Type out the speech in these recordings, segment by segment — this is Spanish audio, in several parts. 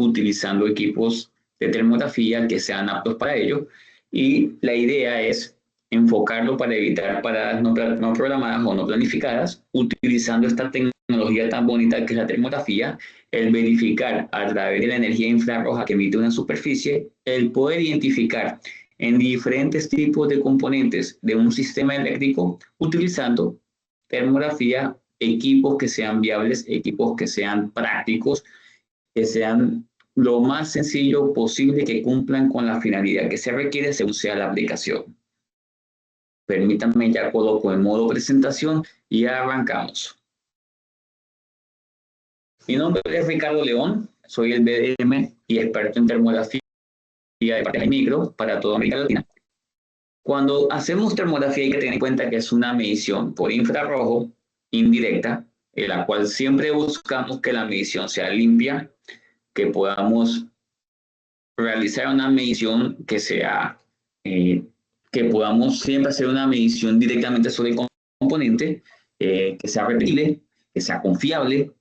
utilizando equipos de termografía que sean aptos para ello. Y la idea es enfocarlo para evitar paradas no programadas o no planificadas, utilizando esta tecnología tan bonita que es la termografía, el verificar a través de la energía infrarroja que emite una superficie, el poder identificar en diferentes tipos de componentes de un sistema eléctrico, utilizando termografía, equipos que sean viables, equipos que sean prácticos, que sean lo más sencillo posible, que cumplan con la finalidad que se requiere según sea la aplicación. Permítanme, ya coloco en modo presentación y arrancamos. Mi nombre es Ricardo León, soy el BDM y experto en termografía de partículas micro para toda América Latina. Cuando hacemos termografía hay que tener en cuenta que es una medición por infrarrojo indirecta, en la cual siempre buscamos que la medición sea limpia, que podamos realizar una medición que sea, que podamos siempre hacer una medición directamente sobre el componente, que sea repetible, que sea confiable,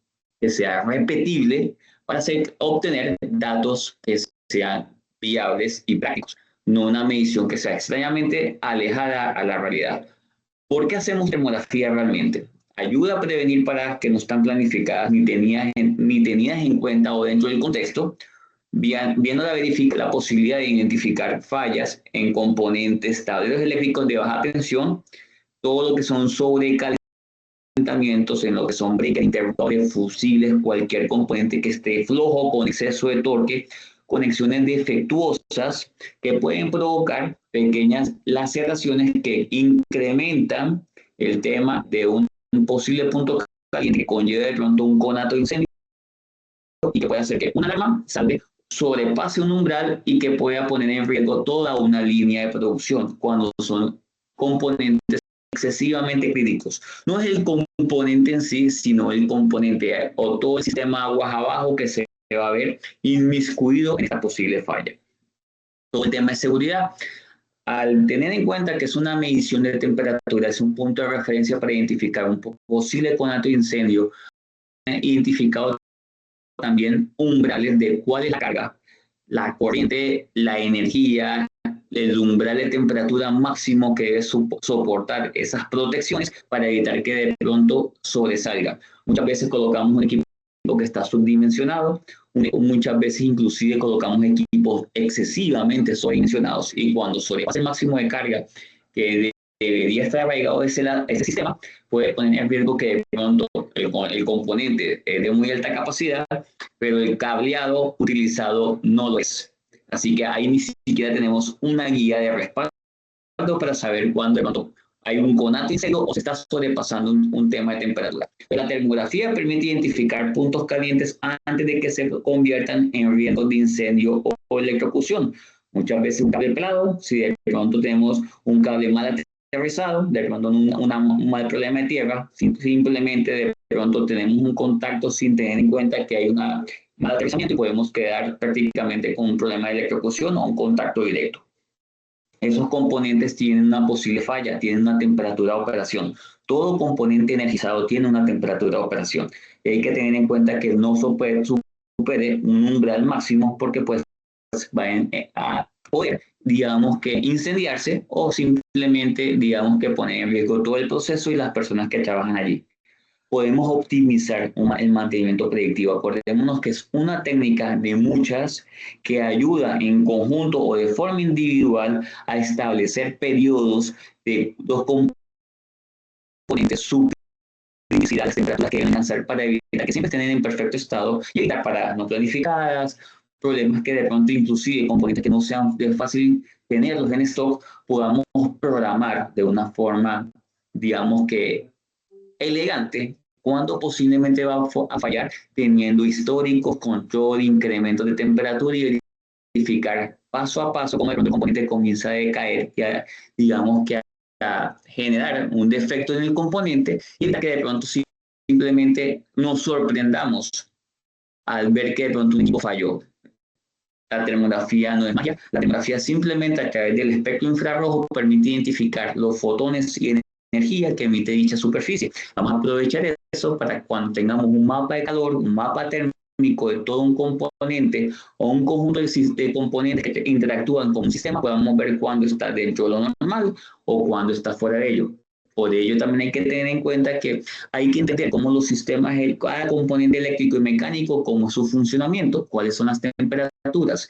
que sea repetible, para obtener datos que sean viables y prácticos, no una medición que sea extrañamente alejada a la realidad. ¿Por qué hacemos termografía realmente? Ayuda a prevenir paradas que no están planificadas ni tenidas en cuenta o dentro del contexto, viendo la posibilidad de identificar fallas en componentes, tableros eléctricos de baja tensión, todo lo que son sobrecalentamientos, en lo que son breakers, interruptores, fusibles, cualquier componente que esté flojo, con exceso de torque, conexiones defectuosas que pueden provocar pequeñas laceraciones que incrementan el tema de un posible punto caliente que conlleva de pronto un conato de incendio y que puede hacer que una alarma salve, sobrepase un umbral y que pueda poner en riesgo toda una línea de producción cuando son componentes excesivamente críticos. No es el componente en sí, sino el componente o todo el sistema aguas abajo que se va a ver inmiscuido en esta posible falla. Todo el tema de seguridad, al tener en cuenta que es una medición de temperatura, es un punto de referencia para identificar un posible conato de incendio, identificado también umbrales de cuál es la carga, la corriente, la energía, el umbral de temperatura máximo que debe soportar esas protecciones para evitar que de pronto sobresalga. Muchas veces colocamos un equipo que está subdimensionado, muchas veces inclusive colocamos equipos excesivamente sobredimensionados y cuando sobrepasa el máximo de carga que debería estar arraigado ese sistema, puede poner en riesgo que de pronto el componente es de muy alta capacidad, pero el cableado utilizado no lo es. Así que ahí ni siquiera tenemos una guía de respaldo para saber cuándo de pronto hay un conato incendio o se está sobrepasando un tema de temperatura. La termografía permite identificar puntos calientes antes de que se conviertan en riesgos de incendio o electrocución. Muchas veces un cable pelado, si de pronto tenemos un cable mal aterrizado, de pronto un mal problema de tierra, simplemente de pronto tenemos un contacto sin tener en cuenta que hay una mal aterrizamiento y podemos quedar prácticamente con un problema de electrocución o un contacto directo. Esos componentes tienen una posible falla, tienen una temperatura de operación. Todo componente energizado tiene una temperatura de operación. Y hay que tener en cuenta que no supere un umbral máximo porque pues va a poder, digamos que incendiarse o simplemente, digamos que poner en riesgo todo el proceso y las personas que trabajan allí. Podemos optimizar el mantenimiento predictivo. Acordémonos que es una técnica de muchas que ayuda en conjunto o de forma individual a establecer periodos de dos componentes subdimensionales, temperaturas que deben alcanzar para evitar que siempre estén en perfecto estado y evitar paradas no planificadas, problemas que de pronto inclusive componentes que no sean de fácil tenerlos en stock, podamos programar de una forma, digamos que elegante, cuando posiblemente va a fallar, teniendo históricos, control, incrementos de temperatura y verificar paso a paso cómo el componente comienza a decaer y a, digamos que a generar un defecto en el componente y que de pronto simplemente nos sorprendamos al ver que de pronto un equipo falló. La termografía no es magia, la termografía simplemente a través del espectro infrarrojo permite identificar los fotones y energía que emite dicha superficie. Vamos a aprovechar eso para cuando tengamos un mapa de calor, un mapa térmico de todo un componente o un conjunto de componentes que interactúan con un sistema, podamos ver cuándo está dentro de lo normal o cuándo está fuera de ello. Por ello también hay que tener en cuenta que hay que entender cómo los sistemas, cada componente eléctrico y mecánico, cómo es su funcionamiento, cuáles son las temperaturas,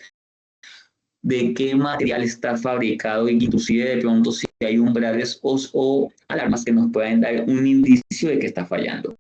de qué material está fabricado, y inclusive de pronto si hay umbrales o alarmas que nos pueden dar un indicio de que está fallando.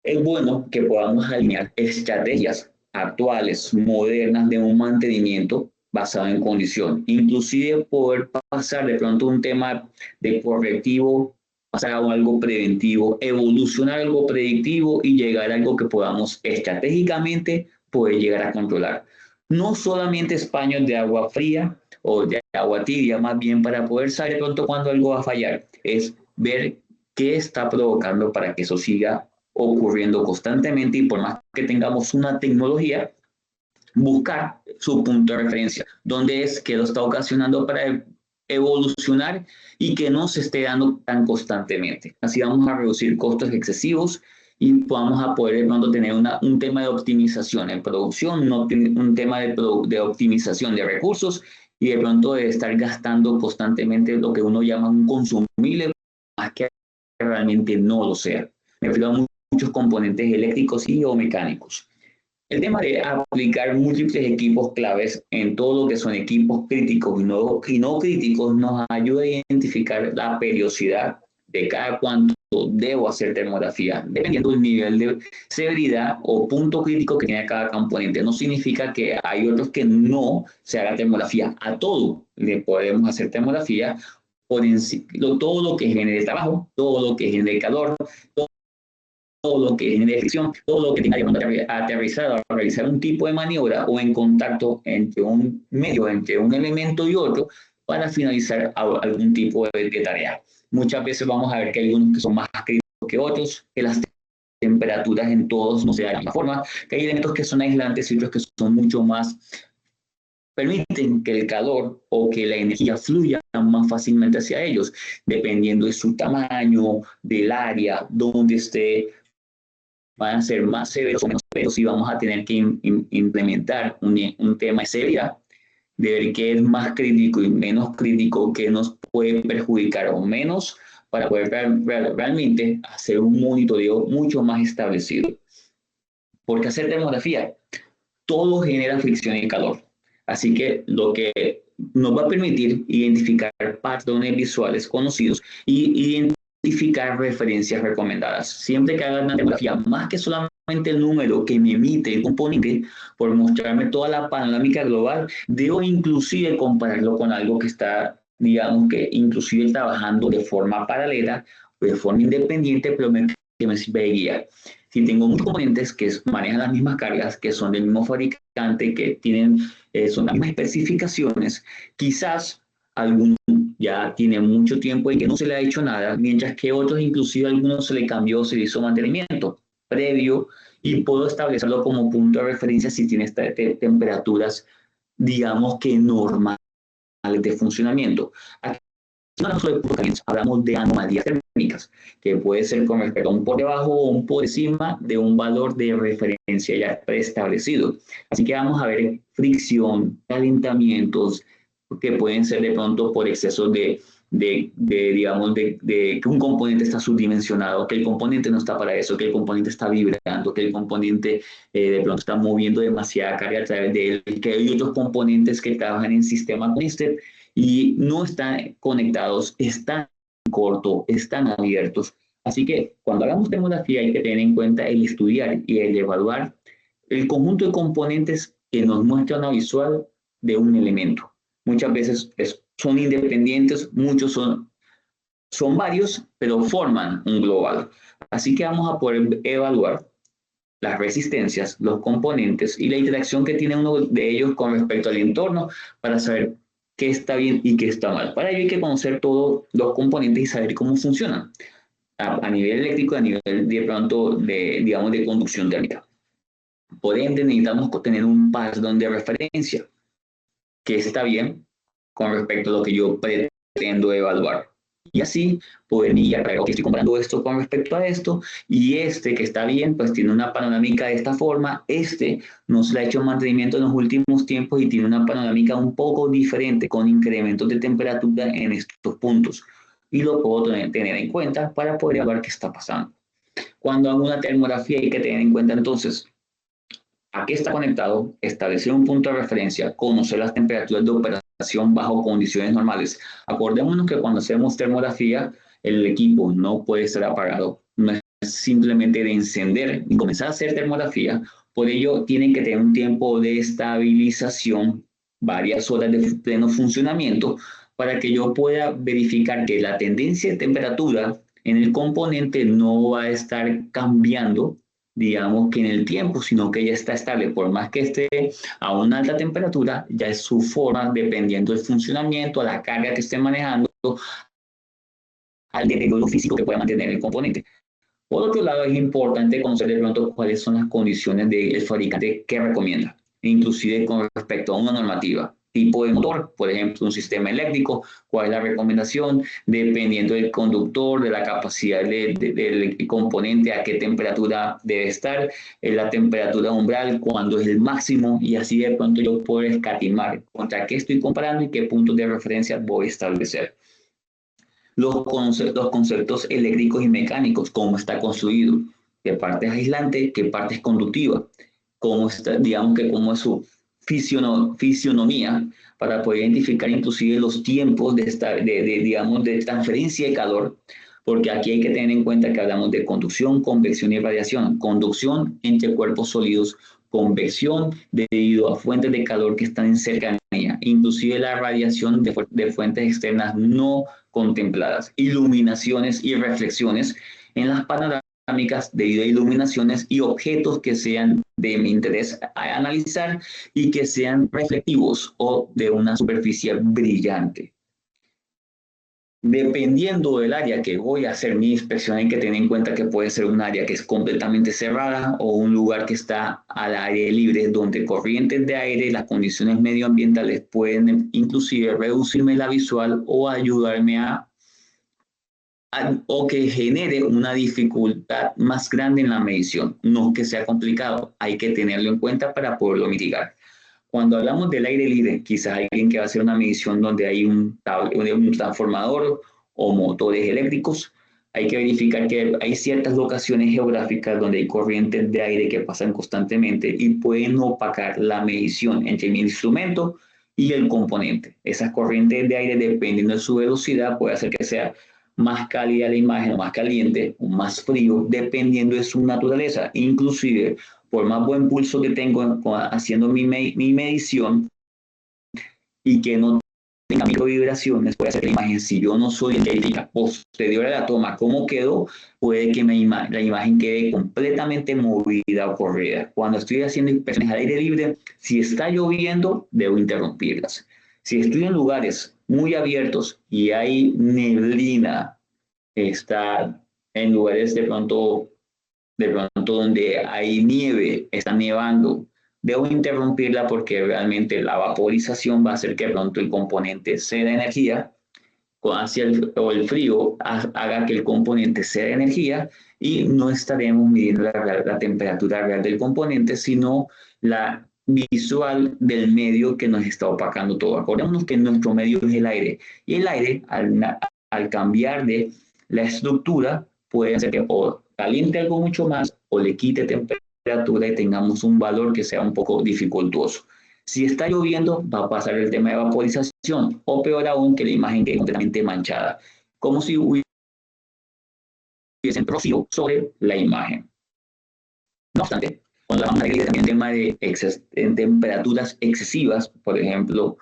Es bueno que podamos alinear estrategias actuales, modernas, de un mantenimiento basado en condición. Inclusive poder pasar de pronto un tema de correctivo, pasar a algo preventivo, evolucionar algo predictivo y llegar a algo que podamos estratégicamente poder llegar a controlar. No solamente es paños de agua fría o de agua tibia, más bien para poder saber de pronto cuándo algo va a fallar, es ver qué está provocando para que eso siga ocurriendo constantemente, y por más que tengamos una tecnología, buscar su punto de referencia, dónde es que lo está ocasionando para evolucionar y que no se esté dando tan constantemente. Así vamos a reducir costos excesivos y vamos a poder de pronto tener un tema de optimización en producción, un tema de optimización de recursos, y de pronto de estar gastando constantemente lo que uno llama un consumible, más que realmente no lo sea. Me refiero a muchos componentes eléctricos y o mecánicos. El tema de aplicar múltiples equipos claves en todo lo que son equipos críticos y no críticos nos ayuda a identificar la periodicidad de cada cuánto debo hacer termografía, dependiendo del nivel de severidad o punto crítico que tiene cada componente. No significa que hay otros que no se haga termografía. A todo le podemos hacer termografía por todo lo que genere trabajo, todo lo que genere calor, todo lo que genere fricción, todo lo que tenga que aterrizar o realizar un tipo de maniobra o en contacto entre un medio, entre un elemento y otro, para finalizar algún tipo de tarea. Muchas veces vamos a ver que hay algunos que son más críticos que otros, que las temperaturas en todos no se dan de la misma forma, que hay elementos que son aislantes y otros que son mucho más, permiten que el calor o que la energía fluya más fácilmente hacia ellos, dependiendo de su tamaño, del área, donde esté. Van a ser más severos o menos severos, y vamos a tener que implementar un tema de severidad, de ver qué es más crítico y menos crítico, qué nos puede perjudicar o menos, para poder realmente hacer un monitoreo mucho más establecido. Porque hacer termografía, todo genera fricción y calor. Así que lo que nos va a permitir identificar patrones visuales conocidos y identificar referencias recomendadas. Siempre que haga una termografía, más que solamente el número que me emite el componente, por mostrarme toda la panorámica global, debo inclusive compararlo con algo que está, digamos que inclusive trabajando de forma paralela, de forma independiente, pero que me sirve de guía. Si tengo muchos componentes que manejan las mismas cargas, que son del mismo fabricante, que tienen son las mismas especificaciones, quizás alguno ya tiene mucho tiempo y que no se le ha hecho nada, mientras que otros, inclusive a algunos se le cambió, se le hizo mantenimiento previo, y puedo establecerlo como punto de referencia si tiene temperaturas, digamos que normales de funcionamiento. Aquí no hablamos de calientes, hablamos de anomalías térmicas, que puede ser con respecto a un por debajo o un por encima de un valor de referencia ya preestablecido. Así que vamos a ver fricción, calentamientos, que pueden ser de pronto por exceso digamos, de que un componente está subdimensionado, que el componente no está para eso, que el componente está vibrando, que el componente de pronto está moviendo demasiada carga a través de él, que hay otros componentes que trabajan en sistema con y no están conectados, están cortos, están abiertos. Así que cuando hagamos termografía hay que tener en cuenta el estudiar y el evaluar el conjunto de componentes que nos muestra una visual de un elemento. Muchas veces son independientes, muchos son varios, pero forman un global. Así que vamos a poder evaluar las resistencias, los componentes y la interacción que tiene uno de ellos con respecto al entorno, para saber qué está bien y qué está mal. Para ello hay que conocer todos los componentes y saber cómo funcionan a nivel eléctrico, a nivel de pronto digamos, de conducción térmica. Por ende, necesitamos tener un patrón de referencia que está bien con respecto a lo que yo pretendo evaluar. y así poder mirar, ok, estoy comprando esto con respecto a esto, y este que está bien, pues tiene una panorámica de esta forma, este no se le ha hecho mantenimiento en los últimos tiempos y tiene una panorámica un poco diferente, con incrementos de temperatura en estos puntos, y lo puedo tener en cuenta para poder evaluar qué está pasando. Cuando hago una termografía hay que tener en cuenta entonces a qué está conectado, establecer un punto de referencia, conocer las temperaturas de operación bajo condiciones normales. Acordémonos que cuando hacemos termografía, el equipo no puede estar apagado, no es simplemente de encender y comenzar a hacer termografía, por ello tienen que tener un tiempo de estabilización, varias horas de pleno funcionamiento, para que yo pueda verificar que la tendencia de temperatura en el componente no va a estar cambiando, digamos que en el tiempo, sino que ya está estable. Por más que esté a una alta temperatura, ya es su forma, dependiendo del funcionamiento, a la carga que esté manejando, al deterioro físico que pueda mantener el componente. Por otro lado, es importante conocer de pronto cuáles son las condiciones del fabricante que recomienda, inclusive con respecto a una normativa. Tipo de motor, por ejemplo, un sistema eléctrico, cuál es la recomendación, dependiendo del conductor, de la capacidad del componente, a qué temperatura debe estar, la temperatura umbral, cuándo es el máximo, y así de pronto yo puedo escatimar contra qué estoy comparando y qué puntos de referencia voy a establecer. Los conceptos eléctricos y mecánicos, cómo está construido, qué parte es aislante, qué parte es conductiva, cómo está, digamos que cómo es su fisionomía, para poder identificar inclusive los tiempos digamos, de transferencia de calor, porque aquí hay que tener en cuenta que hablamos de conducción, convección y radiación. Conducción entre cuerpos sólidos, convección debido a fuentes de calor que están en cercanía, inclusive la radiación de fuentes externas no contempladas, iluminaciones y reflexiones en las panorámicas debido a iluminaciones y objetos que sean de mi interés a analizar y que sean reflectivos o de una superficie brillante. Dependiendo del área que voy a hacer mi inspección, hay que tener en cuenta que puede ser un área que es completamente cerrada o un lugar que está al aire libre, donde corrientes de aire y las condiciones medioambientales pueden inclusive reducirme la visual o ayudarme o que genere una dificultad más grande en la medición. No que sea complicado, hay que tenerlo en cuenta para poderlo mitigar. Cuando hablamos del aire libre, quizás alguien que va a hacer una medición donde hay un transformador o motores eléctricos, hay que verificar que hay ciertas locaciones geográficas donde hay corrientes de aire que pasan constantemente y pueden opacar la medición entre mi instrumento y el componente. Esas corrientes de aire, dependiendo de su velocidad, puede hacer que sea más cálida la imagen o más caliente o más frío, dependiendo de su naturaleza. Inclusive, por más buen pulso que tengo haciendo mi medición y que no tenga microvibraciones, puede hacer la imagen, si yo no soy el que verifica posterior a la toma cómo quedó, puede que la imagen quede completamente movida o corrida. Cuando estoy haciendo inspecciones al aire libre, si está lloviendo, debo interrumpirlas. Si estoy en lugares muy abiertos y hay neblina, está en lugares de pronto donde hay nieve, está nevando, debo interrumpirla porque realmente la vaporización va a hacer que de pronto el componente ceda energía hacia o el frío haga que el componente ceda energía y no estaremos midiendo la temperatura real del componente, sino la visual del medio que nos está opacando todo. Acordémonos que nuestro medio es el aire y el aire al cambiar de la estructura puede hacer que o caliente algo mucho más o le quite temperatura y tengamos un valor que sea un poco dificultoso. Si está lloviendo, va a pasar el tema de vaporización, o peor aún, que la imagen quede completamente manchada, como si hubiese rocío sobre la imagen. No obstante, cuando vamos a también el tema de en temperaturas excesivas, por ejemplo,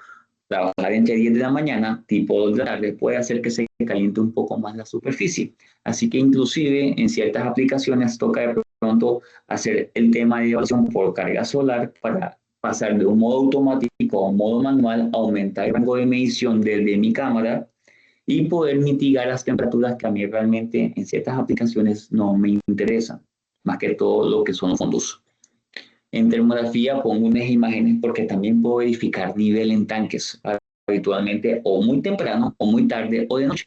trabajar entre 10 de la mañana, tipo 2 de la tarde, puede hacer que se caliente un poco más la superficie. Así que inclusive en ciertas aplicaciones toca de pronto hacer el tema de evaluación por carga solar para pasar de un modo automático a un modo manual, aumentar el rango de medición desde mi cámara y poder mitigar las temperaturas que a mí realmente en ciertas aplicaciones no me interesan, más que todo lo que son los fondos. En termografía pongo unas imágenes porque también puedo verificar nivel en tanques, habitualmente o muy temprano, o muy tarde, o de noche.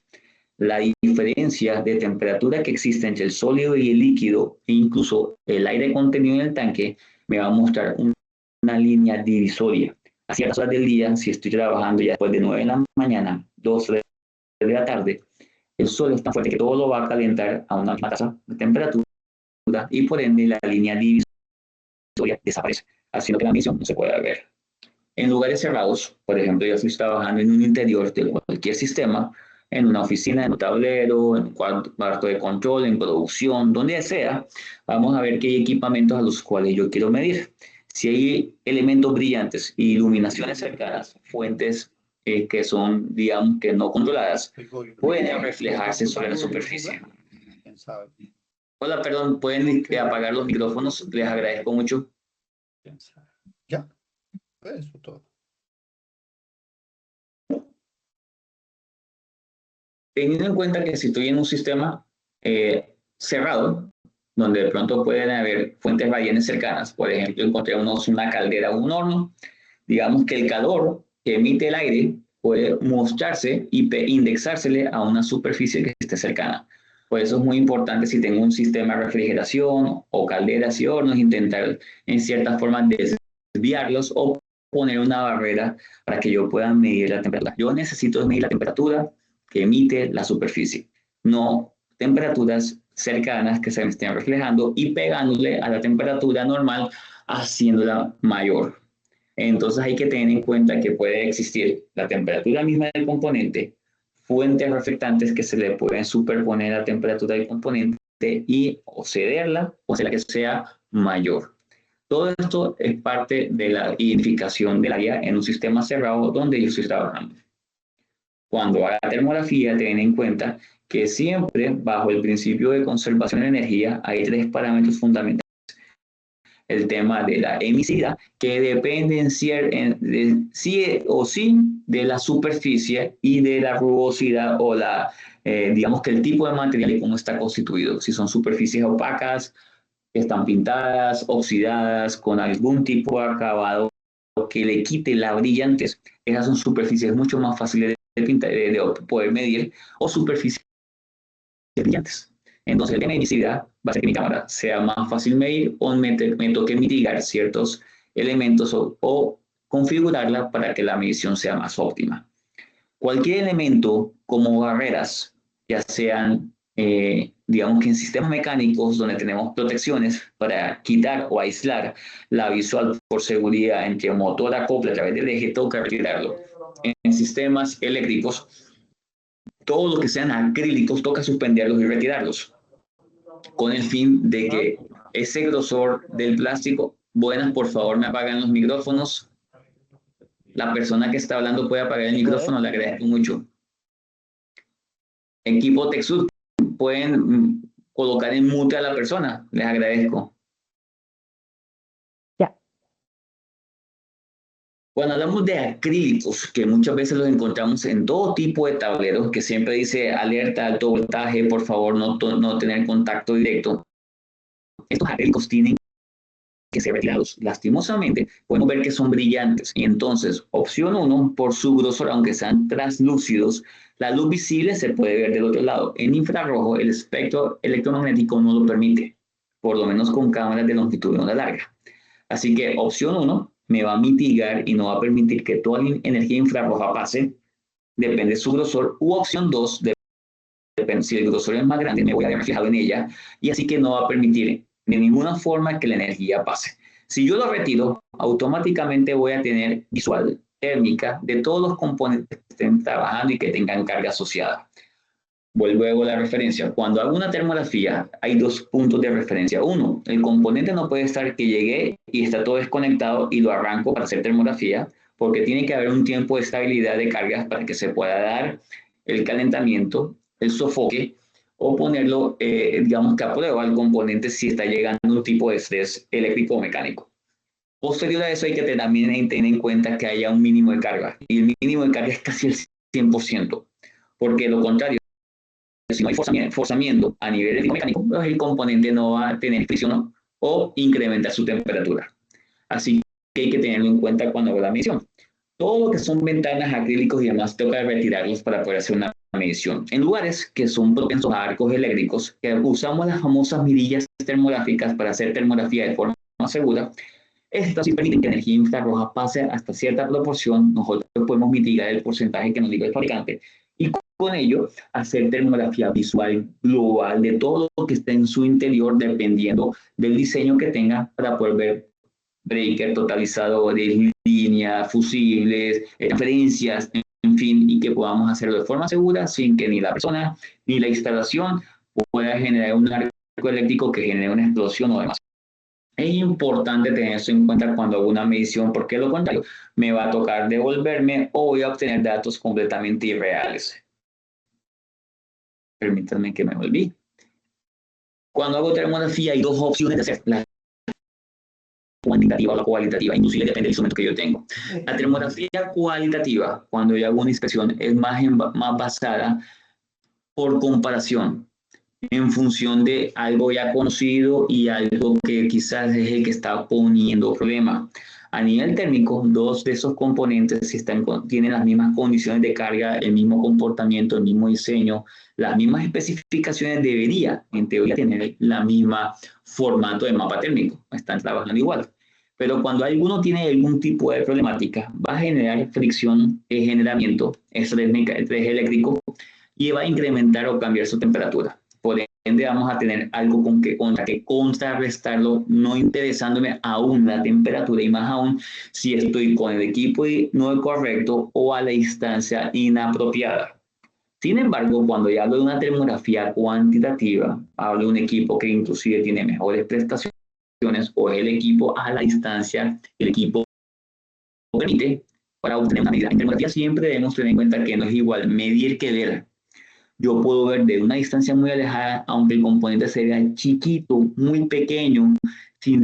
la diferencia de temperatura que existe entre el sólido y el líquido, e incluso el aire contenido en el tanque, me va a mostrar una línea divisoria. A ciertas horas del día, si estoy trabajando ya después de 9 de la mañana, 2, 3 de la tarde, el sol es tan fuerte que todo lo va a calentar a una misma tasa de temperatura y por ende la línea divisoria desaparece, haciendo que la medición no se pueda ver. En lugares cerrados, por ejemplo, yo estoy trabajando en un interior de cualquier sistema, en una oficina, en un tablero, en un cuarto de control, en producción, donde sea, vamos a ver que hay equipamientos a los cuales yo quiero medir. Si hay elementos brillantes y iluminaciones cercanas, fuentes que son, digamos, que no controladas, pueden reflejarse sobre la superficie. Hola, perdón, ¿pueden apagar los micrófonos? Les agradezco mucho. Ya, eso todo. Teniendo en cuenta que si estoy en un sistema cerrado, donde de pronto pueden haber fuentes radiantes cercanas, por ejemplo, encontré una caldera o un horno, digamos que el calor que emite el aire puede mostrarse y indexársele a una superficie que esté cercana. Por eso es muy importante si tengo un sistema de refrigeración o calderas y hornos, intentar en cierta forma desviarlos o poner una barrera para que yo pueda medir la temperatura. Yo necesito medir la temperatura que emite la superficie, no temperaturas cercanas que se me estén reflejando y pegándole a la temperatura normal, haciéndola mayor. Entonces hay que tener en cuenta que puede existir la temperatura misma del componente, fuentes reflectantes que se le pueden superponer a la temperatura del componente y o cederla o hacerla que sea mayor. Todo esto es parte de la identificación del área en un sistema cerrado donde yo estoy trabajando. Cuando haga termografía, ten en cuenta que siempre bajo el principio de conservación de energía hay tres parámetros fundamentales. El tema de la emisividad, que depende sí o sí de la superficie y de la rugosidad o digamos que el tipo de material y cómo está constituido. Si son superficies opacas, que están pintadas, oxidadas, con algún tipo de acabado que le quite la brillantez, esas son superficies mucho más fáciles de poder medir, o superficies brillantes. Entonces, el tema de emisividad va a hacer que mi cámara sea más fácil medir o me toque mitigar ciertos elementos o configurarla para que la medición sea más óptima. Cualquier elemento como barreras, ya sean, digamos que en sistemas mecánicos donde tenemos protecciones para quitar o aislar la visual por seguridad entre motor acople a través del eje, toca retirarlo. En sistemas eléctricos, todo lo que sean acrílicos toca suspenderlos y retirarlos, con el fin de que ese grosor del plástico, buenas, por favor me apagan los micrófonos. La persona que está hablando puede apagar el micrófono, le agradezco mucho. Equipo TechSoup, pueden colocar en mute a la persona, les agradezco. Ya. Cuando hablamos de acrílicos, que muchas veces los encontramos en todo tipo de tableros, que siempre dice alerta alto voltaje, por favor no tener contacto directo. Estos acrílicos tienen que ser retirados. Lastimosamente, podemos ver que son brillantes. Y entonces, opción 1, por su grosor, aunque sean translúcidos, la luz visible se puede ver del otro lado. En infrarrojo, el espectro electromagnético no lo permite, por lo menos con cámaras de longitud de onda larga. Así que opción 1 me va a mitigar y no va a permitir que toda la energía infrarroja pase, depende de su grosor. U opción 2, depende, si el grosor es más grande, me voy a ver reflejado en ella, y así que no va a permitir de ninguna forma que la energía pase. Si yo lo retiro, automáticamente voy a tener visual térmica de todos los componentes que estén trabajando y que tengan carga asociada. Vuelvo a la referencia. Cuando hago una termografía, hay dos puntos de referencia. Uno, el componente no puede estar que llegué y está todo desconectado y lo arranco para hacer termografía, porque tiene que haber un tiempo de estabilidad de cargas para que se pueda dar el calentamiento, el sofoque, o ponerlo, digamos que a prueba al componente si está llegando un tipo de estrés eléctrico o mecánico. Posterior a eso hay que también tener en cuenta que haya un mínimo de carga, y el mínimo de carga es casi el 100%, porque lo contrario, si no hay forzamiento a nivel mecánico, pues el componente no va a tener fricción o incrementar su temperatura. Así que hay que tenerlo en cuenta cuando hago la medición. Todo lo que son ventanas, acrílicos y demás, toca retirarlos para poder hacer una medición. En lugares que son propensos a arcos eléctricos, que usamos las famosas mirillas termográficas para hacer termografía de forma segura, estas sí permiten que la energía infrarroja pase hasta cierta proporción. Nosotros podemos mitigar el porcentaje que nos diga el fabricante y con ello hacer termografía visual global de todo lo que esté en su interior, dependiendo del diseño que tenga, para poder ver breaker, totalizadores, líneas, fusibles, transferencias, en fin, y que podamos hacerlo de forma segura sin que ni la persona ni la instalación pueda generar un arco eléctrico que genere una explosión o demás. Es importante tener eso en cuenta cuando hago una medición, porque de lo contrario me va a tocar devolverme o voy a obtener datos completamente irreales. Permítanme que me volví. Cuando hago termografía hay dos opciones de hacer la cuantitativa o la cualitativa, inclusive depende del instrumento que yo tengo. La termografía cualitativa, cuando yo hago una inspección, es más basada por comparación, en función de algo ya conocido y algo que quizás es el que está poniendo problema. A nivel térmico, dos de esos componentes, si tienen las mismas condiciones de carga, el mismo comportamiento, el mismo diseño, las mismas especificaciones, debería, en teoría, tener la misma formato de mapa térmico. Están trabajando igual. Pero cuando alguno tiene algún tipo de problemática, va a generar fricción, generamiento, estrés eléctrico, y va a incrementar o cambiar su temperatura. Por ende, vamos a tener algo con que contrarrestarlo, no interesándome aún la temperatura y más aún si estoy con el equipo no correcto o a la distancia inapropiada. Sin embargo, cuando ya hablo de una termografía cuantitativa, hablo de un equipo que inclusive tiene mejores prestaciones o el equipo a la distancia, el equipo permite para obtener una medida. En termografía siempre debemos tener en cuenta que no es igual medir que ver. Yo puedo ver de una distancia muy alejada, aunque el componente se vea chiquito, muy pequeño, sin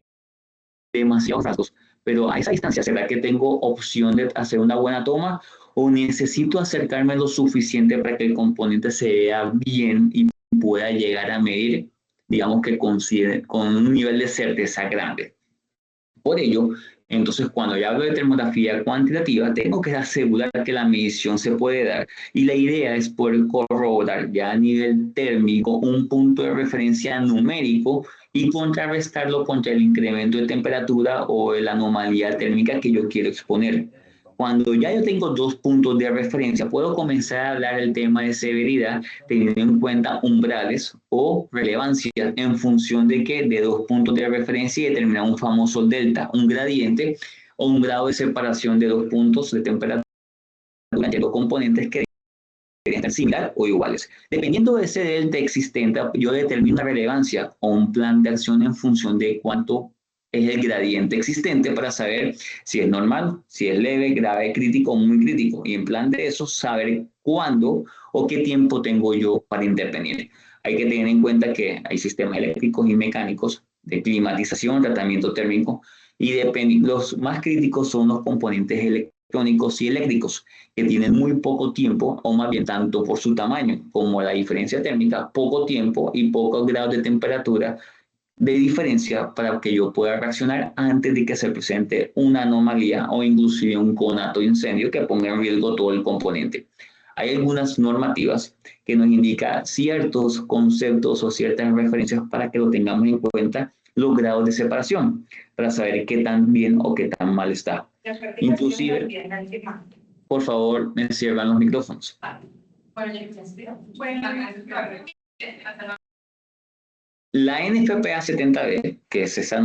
demasiados rasgos. Pero a esa distancia, ¿será que tengo opción de hacer una buena toma? ¿O necesito acercarme lo suficiente para que el componente se vea bien y pueda llegar a medir, digamos que con un nivel de certeza grande? Por ello, entonces, cuando ya hablo de termografía cuantitativa, tengo que asegurar que la medición se puede dar. Y la idea es poder corroborar ya a nivel térmico un punto de referencia numérico y contrarrestarlo contra el incremento de temperatura o la anomalía térmica que yo quiero exponer. Cuando ya yo tengo dos puntos de referencia, puedo comenzar a hablar del tema de severidad teniendo en cuenta umbrales o relevancias en función de que de dos puntos de referencia y determinar un famoso delta, un gradiente o un grado de separación de dos puntos de temperatura entre dos componentes que deberían ser similares o iguales. Dependiendo de ese delta existente, yo determino una relevancia o un plan de acción en función de cuánto es el gradiente existente para saber si es normal, si es leve, grave, crítico o muy crítico. Y en plan de eso, saber cuándo o qué tiempo tengo yo para intervenir. Hay que tener en cuenta que hay sistemas eléctricos y mecánicos de climatización, tratamiento térmico, y los más críticos son los componentes electrónicos y eléctricos, que tienen muy poco tiempo, o más bien tanto por su tamaño como la diferencia térmica, poco tiempo y pocos grados de temperatura de diferencia para que yo pueda reaccionar antes de que se presente una anomalía o inclusive un conato de incendio que ponga en riesgo todo el componente. Hay algunas normativas que nos indican ciertos conceptos o ciertas referencias para que lo tengamos en cuenta, los grados de separación, para saber qué tan bien o qué tan mal está. Inclusive, por favor, me cierran los micrófonos. La NFPA 70B, que es esa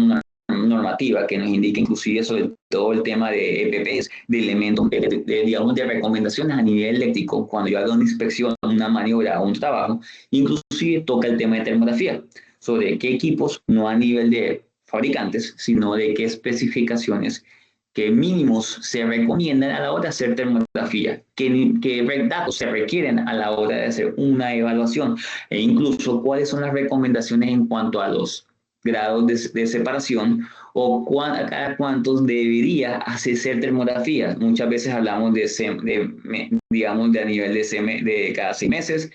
normativa que nos indica inclusive sobre todo el tema de EPPs, de elementos, digamos, de recomendaciones a nivel eléctrico, cuando yo hago una inspección, una maniobra o un trabajo, inclusive toca el tema de termografía, sobre qué equipos, no a nivel de fabricantes, sino de qué especificaciones, qué mínimos se recomiendan a la hora de hacer termografía, qué datos se requieren a la hora de hacer una evaluación, e incluso cuáles son las recomendaciones en cuanto a los grados de separación o cada cuántos debería hacer termografía. Muchas veces hablamos digamos, de a nivel de cada 6 meses,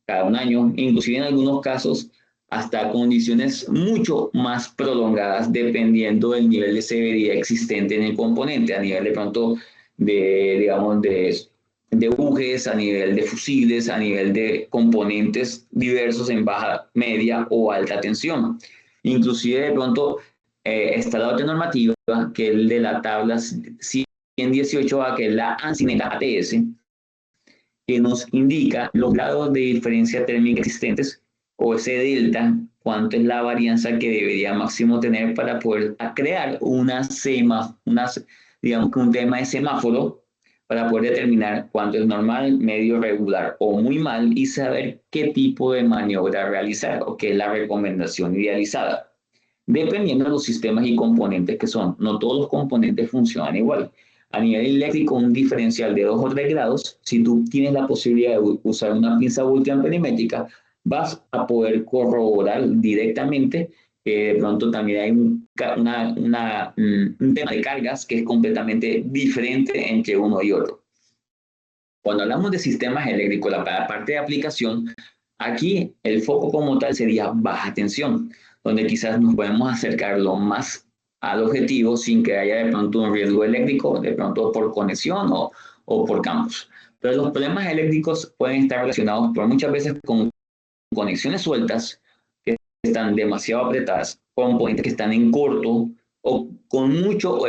cada un año, inclusive en algunos casos hasta condiciones mucho más prolongadas dependiendo del nivel de severidad existente en el componente, a nivel de pronto digamos, de de bujes, a nivel de fusiles, a nivel de componentes diversos en baja, media o alta tensión. Inclusive de pronto está la otra normativa, que es el de la tabla 118A, que es la ANSI ATS, que nos indica los grados de diferencia térmica existentes, o ese delta, cuánto es la varianza que debería máximo tener para poder crear digamos que un tema de semáforo, para poder determinar cuánto es normal, medio, regular o muy mal, y saber qué tipo de maniobra realizar, o qué es la recomendación idealizada. Dependiendo de los sistemas y componentes que son, no todos los componentes funcionan igual. A nivel eléctrico, un diferencial de 2 o 3 grados, si tú tienes la posibilidad de usar una pinza voltamperimétrica, vas a poder corroborar directamente que de pronto también hay un tema de cargas que es completamente diferente entre uno y otro. Cuando hablamos de sistemas eléctricos, la parte de aplicación, aquí el foco como tal sería baja tensión, donde quizás nos podemos acercar lo más al objetivo sin que haya de pronto un riesgo eléctrico, de pronto por conexión o por campos. Pero los problemas eléctricos pueden estar relacionados por muchas veces con conexiones sueltas que están demasiado apretadas, componentes que están en corto o con mucho o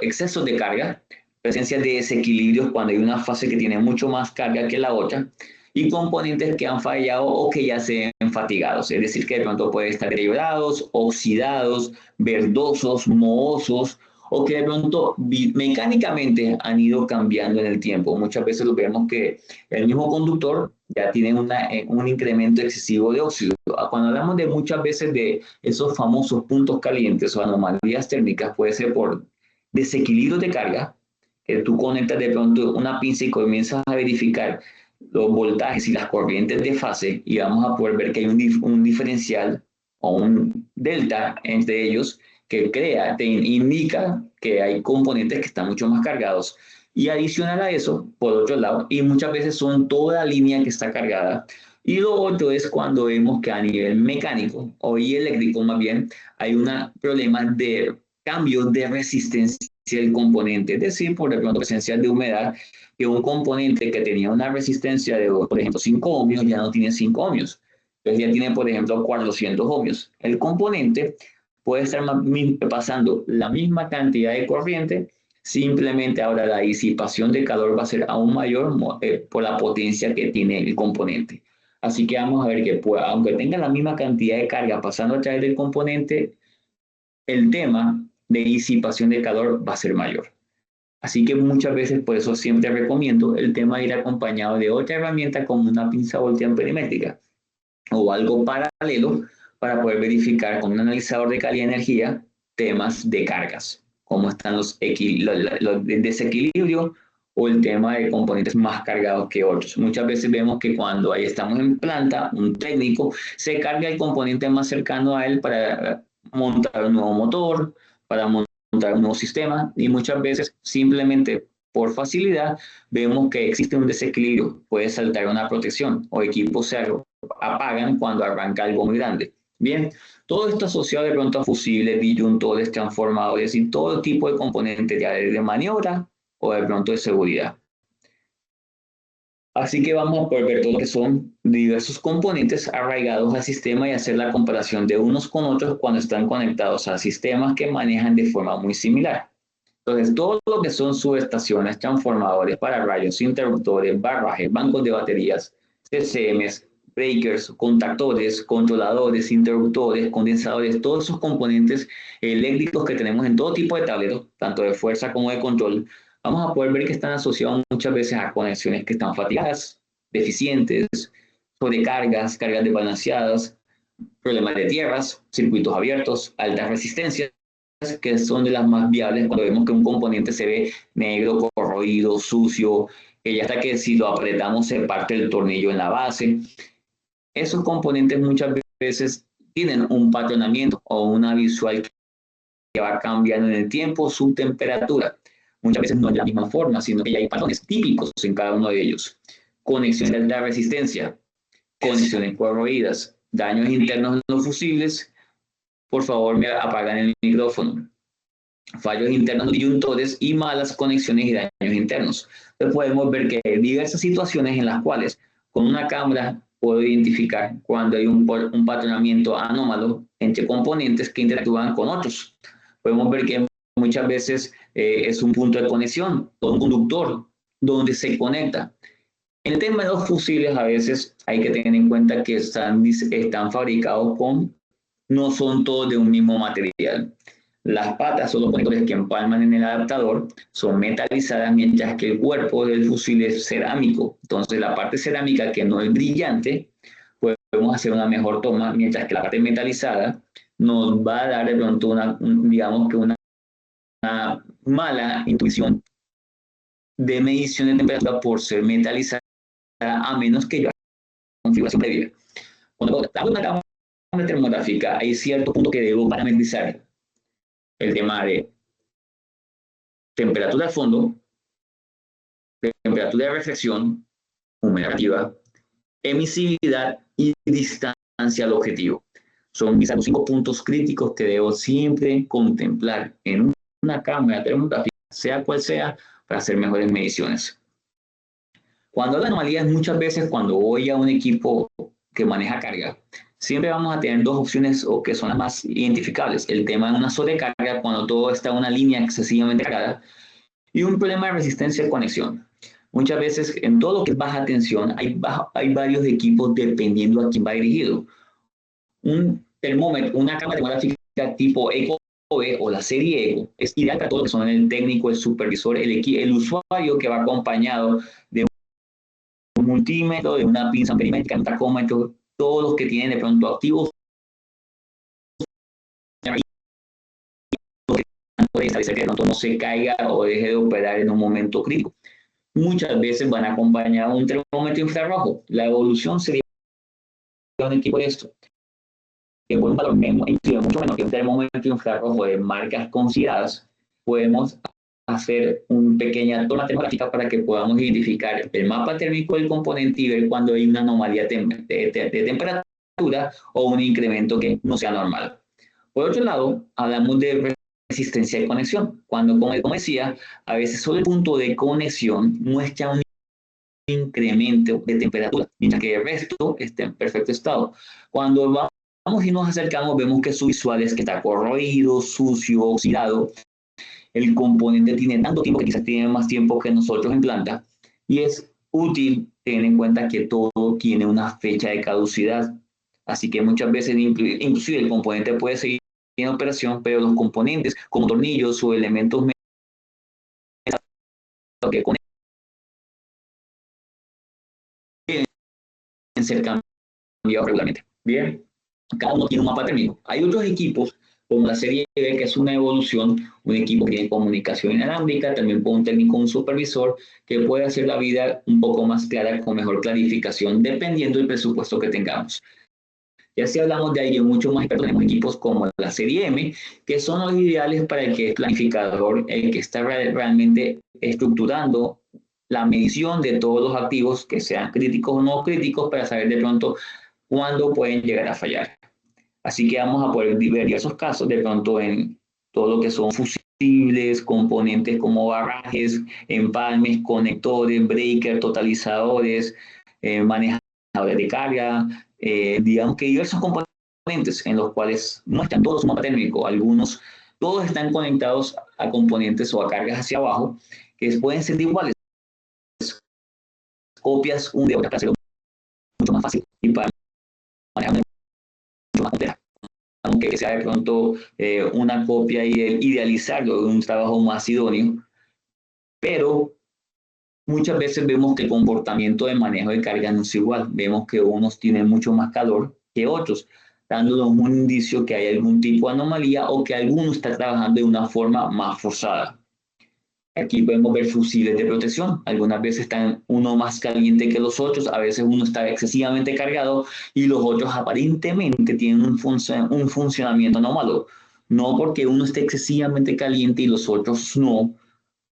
exceso de carga, presencia de desequilibrios cuando hay una fase que tiene mucho más carga que la otra, y componentes que han fallado o que ya se ven fatigados, es decir, que de pronto pueden estar deteriorados, oxidados, verdosos, mohosos, o que de pronto mecánicamente han ido cambiando en el tiempo. Muchas veces lo vemos que el mismo conductor ya tiene un incremento excesivo de óxido. Cuando hablamos de muchas veces de esos famosos puntos calientes o anomalías térmicas, puede ser por desequilibrio de carga, que tú conectas de pronto una pinza y comienzas a verificar los voltajes y las corrientes de fase, y vamos a poder ver que hay un diferencial o un delta entre ellos que te indica que hay componentes que están mucho más cargados. Y adicional a eso, por otro lado, y muchas veces son toda la línea que está cargada. Y lo otro es cuando vemos que a nivel mecánico o eléctrico más bien hay un problema de cambio de resistencia del componente, es decir, por ejemplo, presencia de humedad, que un componente que tenía una resistencia de, por ejemplo, 5 ohmios ya no tiene 5 ohmios. Entonces ya tiene, por ejemplo, 400 ohmios. El componente puede estar pasando la misma cantidad de corriente, simplemente ahora la disipación de calor va a ser aún mayor por la potencia que tiene el componente. Así que vamos a ver que aunque tenga la misma cantidad de carga pasando a través del componente, el tema de disipación de calor va a ser mayor. Así que muchas veces, por eso siempre recomiendo el tema de ir acompañado de otra herramienta como una pinza voltamperimétrica o algo paralelo para poder verificar con un analizador de calidad de energía temas de cargas, cómo están los desequilibrios o el tema de componentes más cargados que otros. Muchas veces vemos que cuando ahí estamos en planta, un técnico se carga el componente más cercano a él para montar un nuevo motor, para montar un nuevo sistema, y muchas veces simplemente por facilidad vemos que existe un desequilibrio, puede saltar una protección o equipos se apagan cuando arranca algo muy grande. Bien, todo esto asociado de pronto a fusibles, disyuntores, transformadores y todo tipo de componentes ya de maniobra o de pronto de seguridad. Así que vamos a poder ver todo lo que son diversos componentes arraigados al sistema y hacer la comparación de unos con otros cuando están conectados a sistemas que manejan de forma muy similar. Entonces, todo lo que son subestaciones, transformadores, pararrayos, interruptores, barrajes, bancos de baterías, CCMs, breakers, contactores, controladores, interruptores, condensadores, todos esos componentes eléctricos que tenemos en todo tipo de tableros, tanto de fuerza como de control, vamos a poder ver que están asociados muchas veces a conexiones que están fatigadas, deficientes, sobrecargas, cargas desbalanceadas, problemas de tierras, circuitos abiertos, altas resistencias, que son de las más viables cuando vemos que un componente se ve negro, corroído, sucio, que ya hasta que si lo apretamos se parte el tornillo en la base. Esos componentes muchas veces tienen un patronamiento o una visual que va cambiando en el tiempo su temperatura. Muchas veces no es la misma forma, sino que ya hay patrones típicos en cada uno de ellos. Conexiones de alta resistencia, conexiones corroídas, daños internos en los fusibles. Por favor, me apagan el micrófono. fallos internos de disyuntores y malas conexiones y daños internos. Entonces podemos ver que hay diversas situaciones en las cuales con una cámara puedo identificar cuando hay un patronamiento anómalo entre componentes que interactúan con otros. Podemos ver que muchas veces es un punto de conexión o un conductor donde se conecta. En el tema de los fusibles, a veces hay que tener en cuenta que están fabricados no son todos de un mismo material. Las patas o los conectores que empalman en el adaptador son metalizadas, mientras que el cuerpo del fusible es cerámico. Entonces, la parte cerámica que no es brillante, podemos hacer una mejor toma, mientras que la parte metalizada nos va a dar de pronto digamos que una mala intuición de medición de temperatura por ser metalizada, a menos que yo haga configuración previa. Cuando hago una cámara termográfica, hay cierto punto que debo parametrizar. El tema de temperatura de fondo, temperatura de reflexión, humedad relativa, emisividad y distancia al objetivo. Son quizás los 5 puntos críticos que debo siempre contemplar en una cámara termográfica, sea cual sea, para hacer mejores mediciones. Cuando la anomalía es muchas veces cuando voy a un equipo que maneja carga, siempre vamos a tener dos opciones o que son las más identificables. El tema de una sobrecarga cuando todo está en una línea excesivamente cargada y un problema de resistencia de conexión. Muchas veces en todo lo que es baja tensión hay varios equipos dependiendo a quién va dirigido. Un termómetro, una cámara termográfica tipo ECO o la serie ECO es ideal para todo lo que son el técnico, el supervisor, el usuario que va acompañado de un multímetro, de una pinza perimétrica, un tacómetro, todos los que tienen de pronto activos puede establecer que de pronto no se caiga o deje de operar en un momento crítico. Muchas veces van acompañados de un termómetro infrarrojo. La evolución sería un equipo de esto, que por un valor mucho menor que un termómetro infrarrojo de marcas consideradas, podemos hacer una pequeña toma termográfica para que podamos identificar el mapa térmico del componente y ver cuando hay una anomalía de temperatura o un incremento que no sea normal. Por otro lado, hablamos de resistencia de conexión. Cuando, como decía, a veces solo el punto de conexión muestra un incremento de temperatura, mientras que el resto está en perfecto estado. Cuando vamos y nos acercamos, vemos que su visual es que está corroído, sucio, oxidado. El componente tiene tanto tiempo que quizás tiene más tiempo que nosotros en planta, y es útil tener en cuenta que todo tiene una fecha de caducidad. Así que muchas veces, inclusive el componente puede seguir en operación, pero los componentes como tornillos o elementos que conectan ser cambiados regularmente. Bien, cada uno tiene un mapa térmico. Hay otros equipos como la serie B, que es una evolución, un equipo que tiene comunicación inalámbrica, también con un técnico, un supervisor, que puede hacer la vida un poco más clara, con mejor clarificación, dependiendo del presupuesto que tengamos. Ya si hablamos de alguien mucho más experto, tenemos equipos como la serie M, que son los ideales para el que es planificador, el que está realmente estructurando la medición de todos los activos, que sean críticos o no críticos, para saber de pronto cuándo pueden llegar a fallar. Así que vamos a poder ver diversos casos de pronto en todo lo que son fusibles, componentes como barrajes, empalmes, conectores, breakers, totalizadores, manejadores de carga, digamos que diversos componentes en los cuales no están todos su mapa térmico. Algunos, todos están conectados a componentes o a cargas hacia abajo, que pueden ser iguales. Copias un de otra para hacerlo mucho más fácil y para manejar mucho más compleja. Aunque sea de pronto una copia y idealizarlo de un trabajo más idóneo, pero muchas veces vemos que el comportamiento de manejo de carga no es igual. Vemos que unos tienen mucho más calor que otros, dándonos un indicio que hay algún tipo de anomalía o que alguno está trabajando de una forma más forzada. Aquí podemos ver fusibles de protección. Algunas veces están uno más caliente que los otros, a veces uno está excesivamente cargado y los otros aparentemente tienen un funcionamiento anómalo. No porque uno esté excesivamente caliente y los otros no,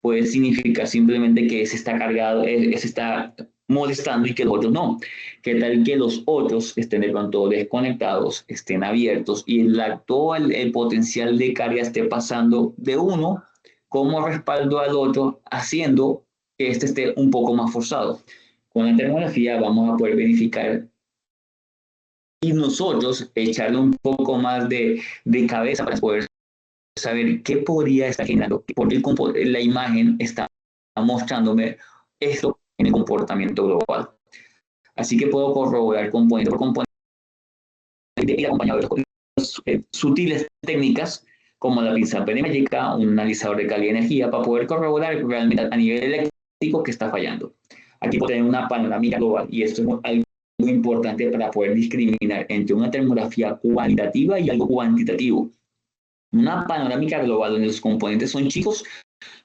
puede significar simplemente que ese está cargado, ese está molestando y que los otros no. ¿Qué tal que los otros estén de pronto desconectados, estén abiertos y todo el potencial de carga esté pasando de uno como respaldo al otro, haciendo que este esté un poco más forzado? Con la termografía vamos a poder verificar y nosotros echarle un poco más de cabeza para poder saber qué podría estar generando, porque la imagen está mostrándome esto en el comportamiento global. Así que puedo corroborar componente por componente y acompañado de sutiles técnicas como la pinza perimétrica, un analizador de calidad de energía, para poder corroborar realmente a nivel eléctrico que está fallando. Aquí puedo tener una panorámica global y esto es algo muy importante para poder discriminar entre una termografía cualitativa y algo cuantitativo. Una panorámica global donde los componentes son chicos,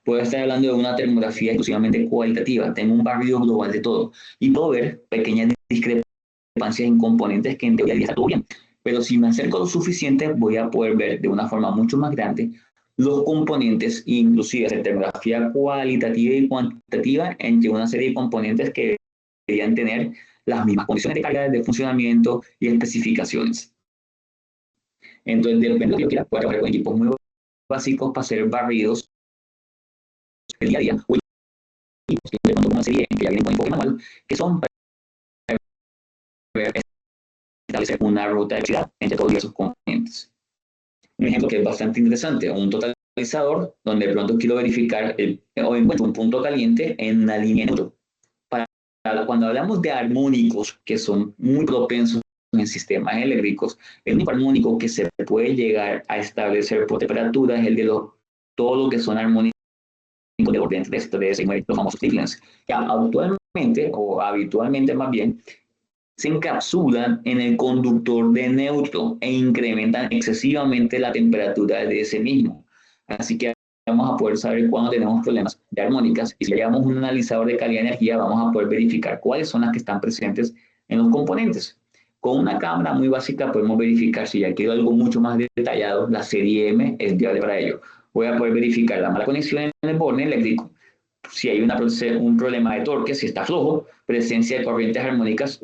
puedo estar hablando de una termografía exclusivamente cualitativa. Tengo un barrido global de todo y puedo ver pequeñas discrepancias en componentes que en teoría está todo bien. Pero si me acerco lo suficiente, voy a poder ver de una forma mucho más grande los componentes, inclusive hacer termografía cualitativa y cuantitativa entre una serie de componentes que deberían tener las mismas condiciones de carga, de funcionamiento y especificaciones. Entonces, depende de lo que yo quiera, puedo trabajar con equipos muy básicos para hacer barridos el día a día, o equipos que de pronto con una serie que ya vienen con enfoque manual, que son para establecer una ruta de velocidad entre todos esos componentes. Un ejemplo que es bastante interesante, un totalizador donde de pronto quiero verificar o encuentro un punto caliente en una línea neutro. Cuando hablamos de armónicos que son muy propensos en sistemas eléctricos, el único armónico que se puede llegar a establecer por temperatura es el de todo lo que son armónicos de orden 3, los famosos triplens, que actualmente o habitualmente más bien se encapsulan en el conductor de neutro e incrementan excesivamente la temperatura de ese mismo. Así que vamos a poder saber cuándo tenemos problemas de armónicas y si llevamos un analizador de calidad de energía vamos a poder verificar cuáles son las que están presentes en los componentes. Con una cámara muy básica podemos verificar, si ya quiero algo mucho más detallado, la serie M es viable para ello. Voy a poder verificar la mala conexión en el borne eléctrico, si hay un problema de torque, si está flojo, presencia de corrientes armónicas.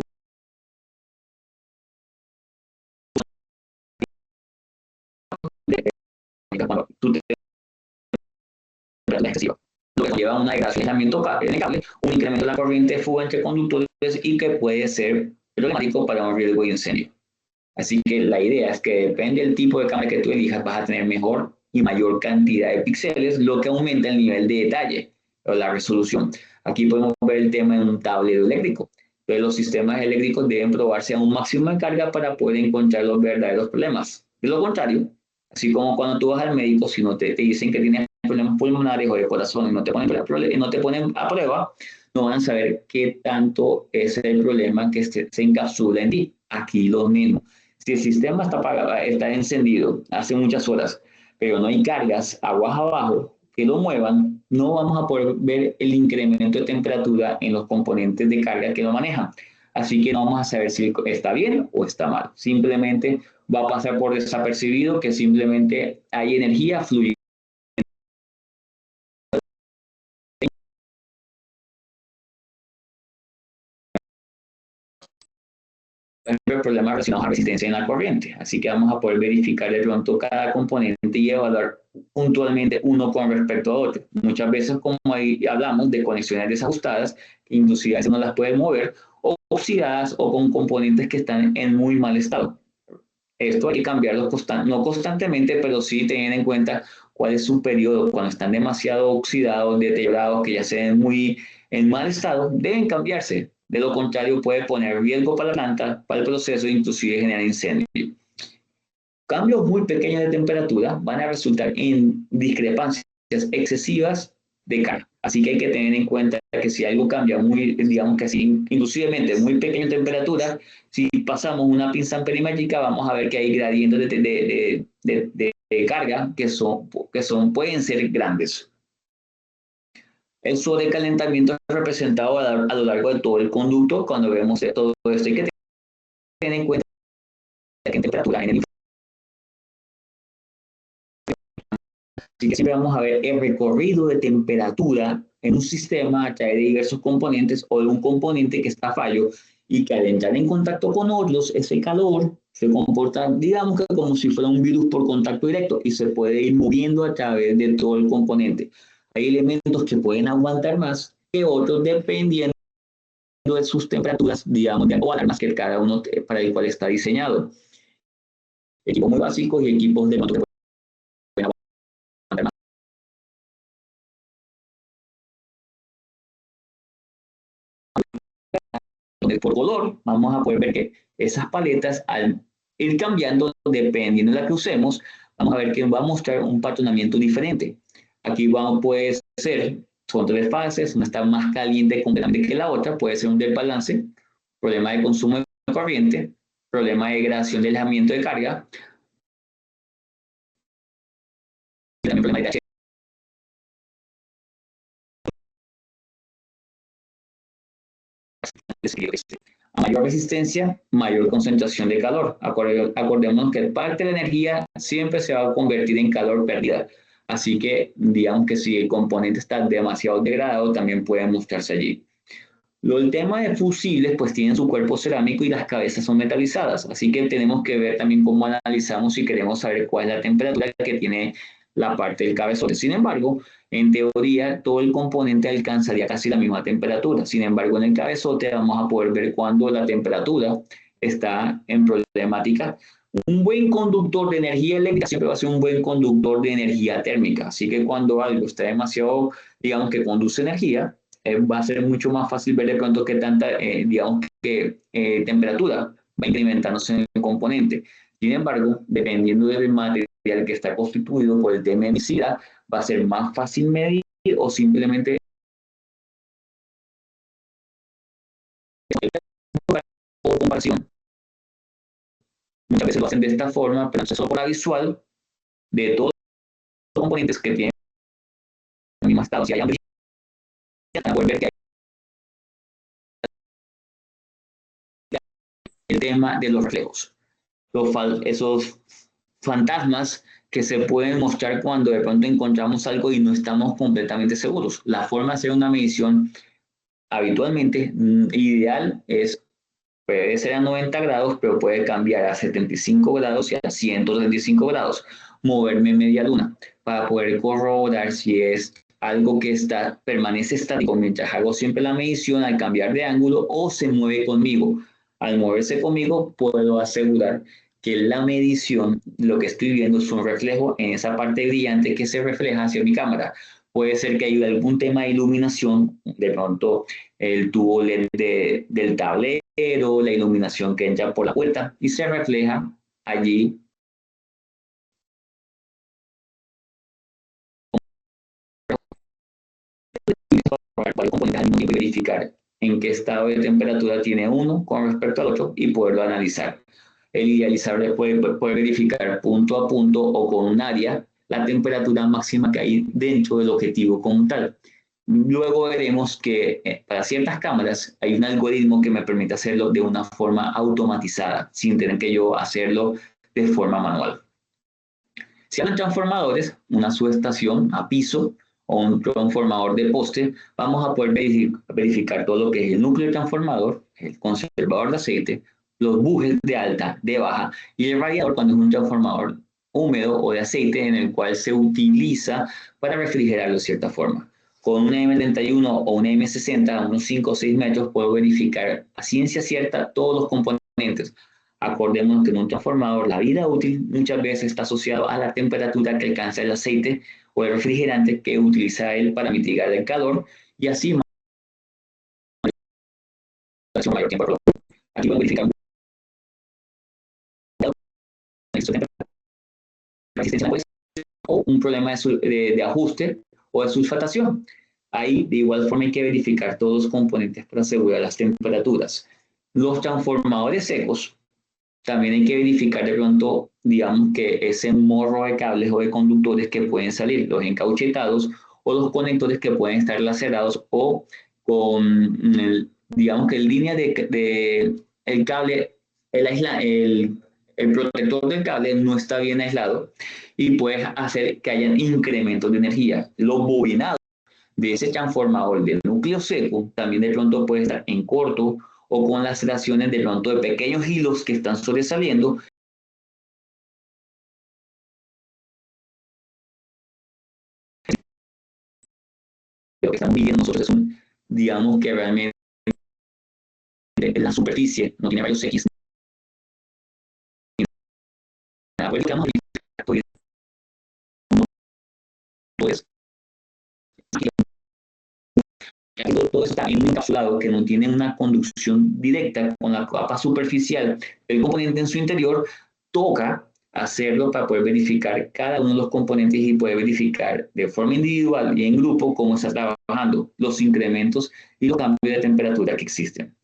Cuando tú te excesiva, lo que lleva a una degradación en el cable, un incremento de la corriente de fuga entre conductores y que puede ser problemático para un riesgo de incendio. Así que la idea es que depende del tipo de cámara que tú elijas, vas a tener mejor y mayor cantidad de píxeles, lo que aumenta el nivel de detalle o la resolución. Aquí podemos ver el tema en un tablero eléctrico. Entonces, los sistemas eléctricos deben probarse a un máximo de carga para poder encontrar los verdaderos problemas. De lo contrario, así como cuando tú vas al médico, si no te dicen que tienes problemas pulmonares o de corazón y no te ponen a prueba, no van a saber qué tanto es el problema que se encapsula en ti. Aquí lo mismo. Si el sistema está encendido hace muchas horas, pero no hay cargas aguas abajo que lo muevan, no vamos a poder ver el incremento de temperatura en los componentes de carga que lo manejan. Así que no vamos a saber si está bien o está mal. Simplemente va a pasar por desapercibido que simplemente hay energía fluyendo. Problemas relacionados a resistencia en la corriente. Así que vamos a poder verificar de pronto cada componente y evaluar puntualmente uno con respecto a otro. Muchas veces, como ahí hablamos de conexiones desajustadas, inclusive a veces no las pueden mover, o oxidadas o con componentes que están en muy mal estado. Esto hay que cambiarlo no constantemente, pero sí teniendo en cuenta cuál es su periodo. Cuando están demasiado oxidados, deteriorados, que ya se ven muy en mal estado, deben cambiarse. De lo contrario, puede poner riesgo para la planta, para el proceso e inclusive generar incendio. Cambios muy pequeños de temperatura van a resultar en discrepancias excesivas de carga. Así que hay que tener en cuenta que si algo cambia muy, digamos que así, inclusivemente muy pequeña temperatura, si pasamos una pinza perimétrica, vamos a ver que hay gradientes de carga pueden ser grandes. El sobrecalentamiento es representado a lo largo de todo el conducto. Cuando vemos todo esto, hay que tener en cuenta que en temperatura en el Así que siempre vamos a ver el recorrido de temperatura en un sistema a través de diversos componentes o de un componente que está a fallo y que al entrar en contacto con otros, ese calor se comporta, digamos que como si fuera un virus por contacto directo y se puede ir moviendo a través de todo el componente. Hay elementos que pueden aguantar más que otros dependiendo de sus temperaturas, digamos, o alarmas que cada uno para el cual está diseñado. Equipos muy básicos y equipos de que pueden aguantar más. Por color, vamos a poder ver que esas paletas, al ir cambiando, dependiendo de la que usemos, vamos a ver que va a mostrar un patronamiento diferente. Aquí puede ser, son tres fases, una está más caliente completamente que la otra, puede ser un desbalance, problema de consumo de corriente, problema de degradación del alejamiento de carga, y también problema de a mayor resistencia, mayor concentración de calor. Acordémonos que parte de la energía siempre se va a convertir en calor perdida. Así que digamos que si el componente está demasiado degradado, también puede mostrarse allí. El tema de fusibles, pues tienen su cuerpo cerámico y las cabezas son metalizadas. Así que tenemos que ver también cómo analizamos si queremos saber cuál es la temperatura que tiene la parte del cabezote. Sin embargo, en teoría, todo el componente alcanzaría casi la misma temperatura. Sin embargo, en el cabezote vamos a poder ver cuando la temperatura está en problemática. Un buen conductor de energía eléctrica siempre va a ser un buen conductor de energía térmica. Así que cuando algo está demasiado, digamos que conduce energía, va a ser mucho más fácil ver de pronto qué tanta, digamos que temperatura va incrementándose en el componente. Sin embargo, dependiendo del material que está constituido por el tema de emisidad, va a ser más fácil medir o simplemente por comparación. Muchas veces lo hacen de esta forma, pero no es solo por la visual de todos los componentes que tienen el mismo estado. Si hay hambre, van a poder ver que hay el tema de los reflejos. Esos fantasmas que se pueden mostrar cuando de pronto encontramos algo y no estamos completamente seguros. La forma de hacer una medición habitualmente ideal puede ser a 90 grados, pero puede cambiar a 75 grados y a 135 grados. Moverme media luna para poder corroborar si es algo que permanece estático mientras hago siempre la medición al cambiar de ángulo o se mueve conmigo. Al moverse conmigo puedo asegurar que la medición, lo que estoy viendo es un reflejo en esa parte brillante que se refleja hacia mi cámara. Puede ser que haya algún tema de iluminación, de pronto el tubo LED del tablero, la iluminación que entra por la puerta y se refleja allí. Para verificar en qué estado de temperatura tiene uno con respecto al otro y poderlo analizar. El idealizable puede verificar punto a punto o con un área la temperatura máxima que hay dentro del objetivo como tal. Luego veremos que para ciertas cámaras hay un algoritmo que me permite hacerlo de una forma automatizada, sin tener que yo hacerlo de forma manual. Si hablan transformadores, una subestación a piso o un transformador de poste, vamos a poder verificar todo lo que es el núcleo transformador, el conservador de aceite, los bujes de alta, de baja y el radiador cuando es un transformador húmedo o de aceite en el cual se utiliza para refrigerarlo de cierta forma. Con una M31 o una M60 a unos 5 o 6 metros puedo verificar a ciencia cierta todos los componentes. Acordémonos que en un transformador la vida útil muchas veces está asociado a la temperatura que alcanza el aceite o el refrigerante que utiliza él para mitigar el calor y así mayor tiempo. Aquí voy a verificar o un problema de ajuste o de sulfatación. Ahí de igual forma hay que verificar todos los componentes para asegurar las temperaturas. Los transformadores secos también hay que verificar de pronto, digamos que ese morro de cables o de conductores que pueden salir, los encauchetados o los conectores que pueden estar lacerados o con, digamos que en línea el cable, el protector del cable no está bien aislado y puede hacer que haya incrementos de energía. Los bobinados de ese transformador de núcleo seco también de pronto puede estar en corto o con laceraciones de pronto de pequeños hilos que están sobresaliendo. Lo que estamos viendo nosotros es un, digamos que realmente la superficie no tiene rayos X. Pues, todo eso está en un encapsulado que no tiene una conducción directa con la capa superficial del componente en su interior. Toca hacerlo para poder verificar cada uno de los componentes y poder verificar de forma individual y en grupo cómo está trabajando, los incrementos y los cambios de temperatura que existen.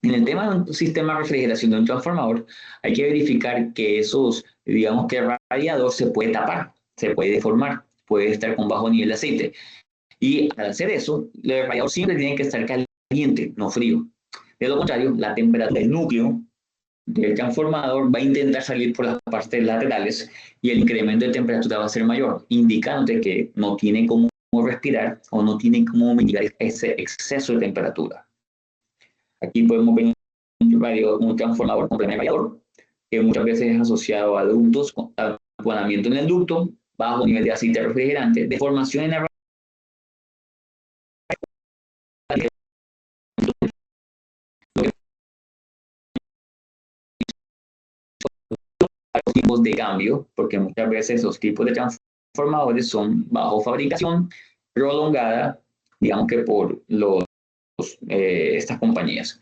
En el tema de un sistema de refrigeración de un transformador, hay que verificar que esos, digamos que el radiador se puede tapar, se puede deformar, puede estar con bajo nivel de aceite. Y al hacer eso, el radiador siempre tiene que estar caliente, no frío. De lo contrario, la temperatura del núcleo del transformador va a intentar salir por las partes laterales y el incremento de temperatura va a ser mayor, indicándote que no tiene cómo respirar o no tiene cómo mitigar ese exceso de temperatura. Aquí podemos ver un transformador con primer radiador, que muchas veces es asociado a ductos, aplanamiento en el ducto, bajo nivel de aceite refrigerante, deformación en la tipos de cambio, porque muchas veces los tipos de transformadores son bajo fabricación prolongada, digamos que por estas compañías.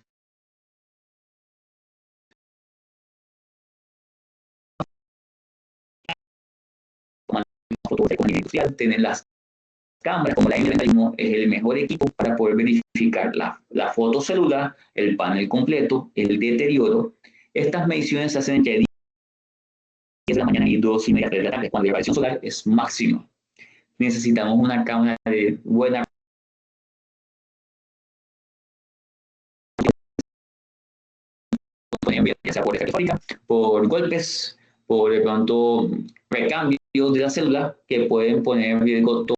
Industrial, tienen las cámaras como la N91 es el mejor equipo para poder verificar la fotocelular, el panel completo, el deterioro. Estas mediciones se hacen entre 10 de la mañana y 2:30 de la tarde, cuando la radiación solar es máxima. Necesitamos una cámara de buena ya sea por efecto fábrica, por golpes, por de pronto recambios de la célula que pueden poner en riesgo todo